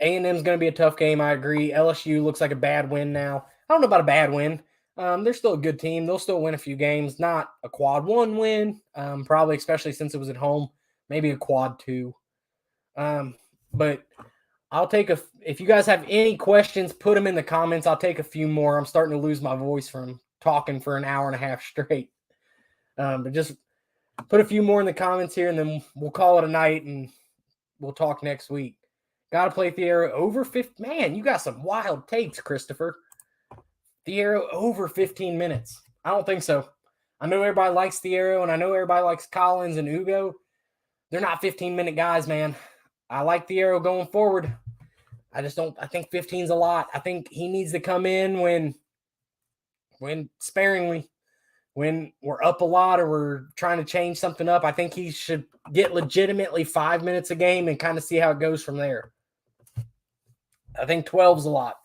A&M's going to be a tough game, I agree. LSU looks like a bad win now. I don't know about a bad win. They're still a good team. They'll still win a few games. Not a quad 1 win, probably, especially since it was at home. Maybe a quad 2. But I'll take if you guys have any questions, put them in the comments. I'll take a few more. I'm starting to lose my voice from talking for an hour and a half straight. But just put a few more in the comments here, and then we'll call it a night, and we'll talk next week. Got to play Thiero over 15. Man, you got some wild takes, Christopher. Thiero over 15 minutes. I don't think so. I know everybody likes Thiero, and I know everybody likes Collins and Ugo. They're not 15-minute guys, man. I like Thiero going forward. I think 15's a lot. I think he needs to come in when sparingly. When we're up a lot or we're trying to change something up, I think he should get legitimately 5 minutes a game and kind of see how it goes from there. I think 12's a lot.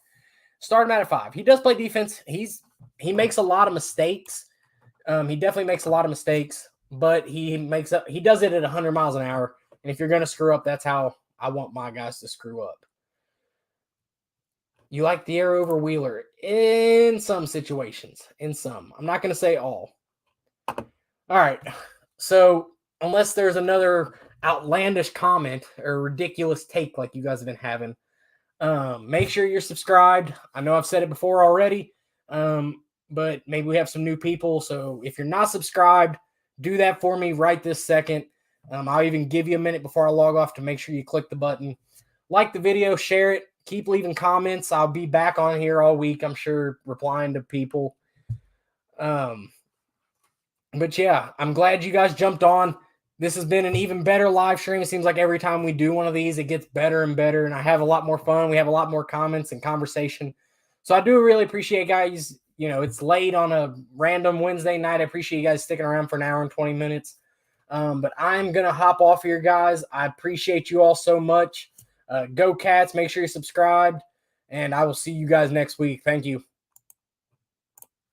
Start him out at 5. He does play defense. He makes a lot of mistakes. He definitely makes a lot of mistakes, but he does it at 100 miles an hour. And if you're going to screw up, that's how I want my guys to screw up. You like Thiero over Wheeler in some situations. In some. I'm not going to say all. All right. So unless there's another outlandish comment or ridiculous take like you guys have been having, make sure you're subscribed. I know I've said it before already, but maybe we have some new people. So if you're not subscribed, do that for me right this second. I'll even give you a minute before I log off to make sure you click the button. Like the video, share it. Keep leaving comments. I'll be back on here all week, I'm sure, replying to people. But yeah, I'm glad you guys jumped on. This has been an even better live stream. It seems like every time we do one of these, it gets better and better, and I have a lot more fun. We have a lot more comments and conversation. So I do really appreciate guys. It's late on a random Wednesday night. I appreciate you guys sticking around for an hour and 20 minutes. But I'm going to hop off here, guys. I appreciate you all so much. Go Cats. Make sure you're subscribed, and I will see you guys next week. Thank you.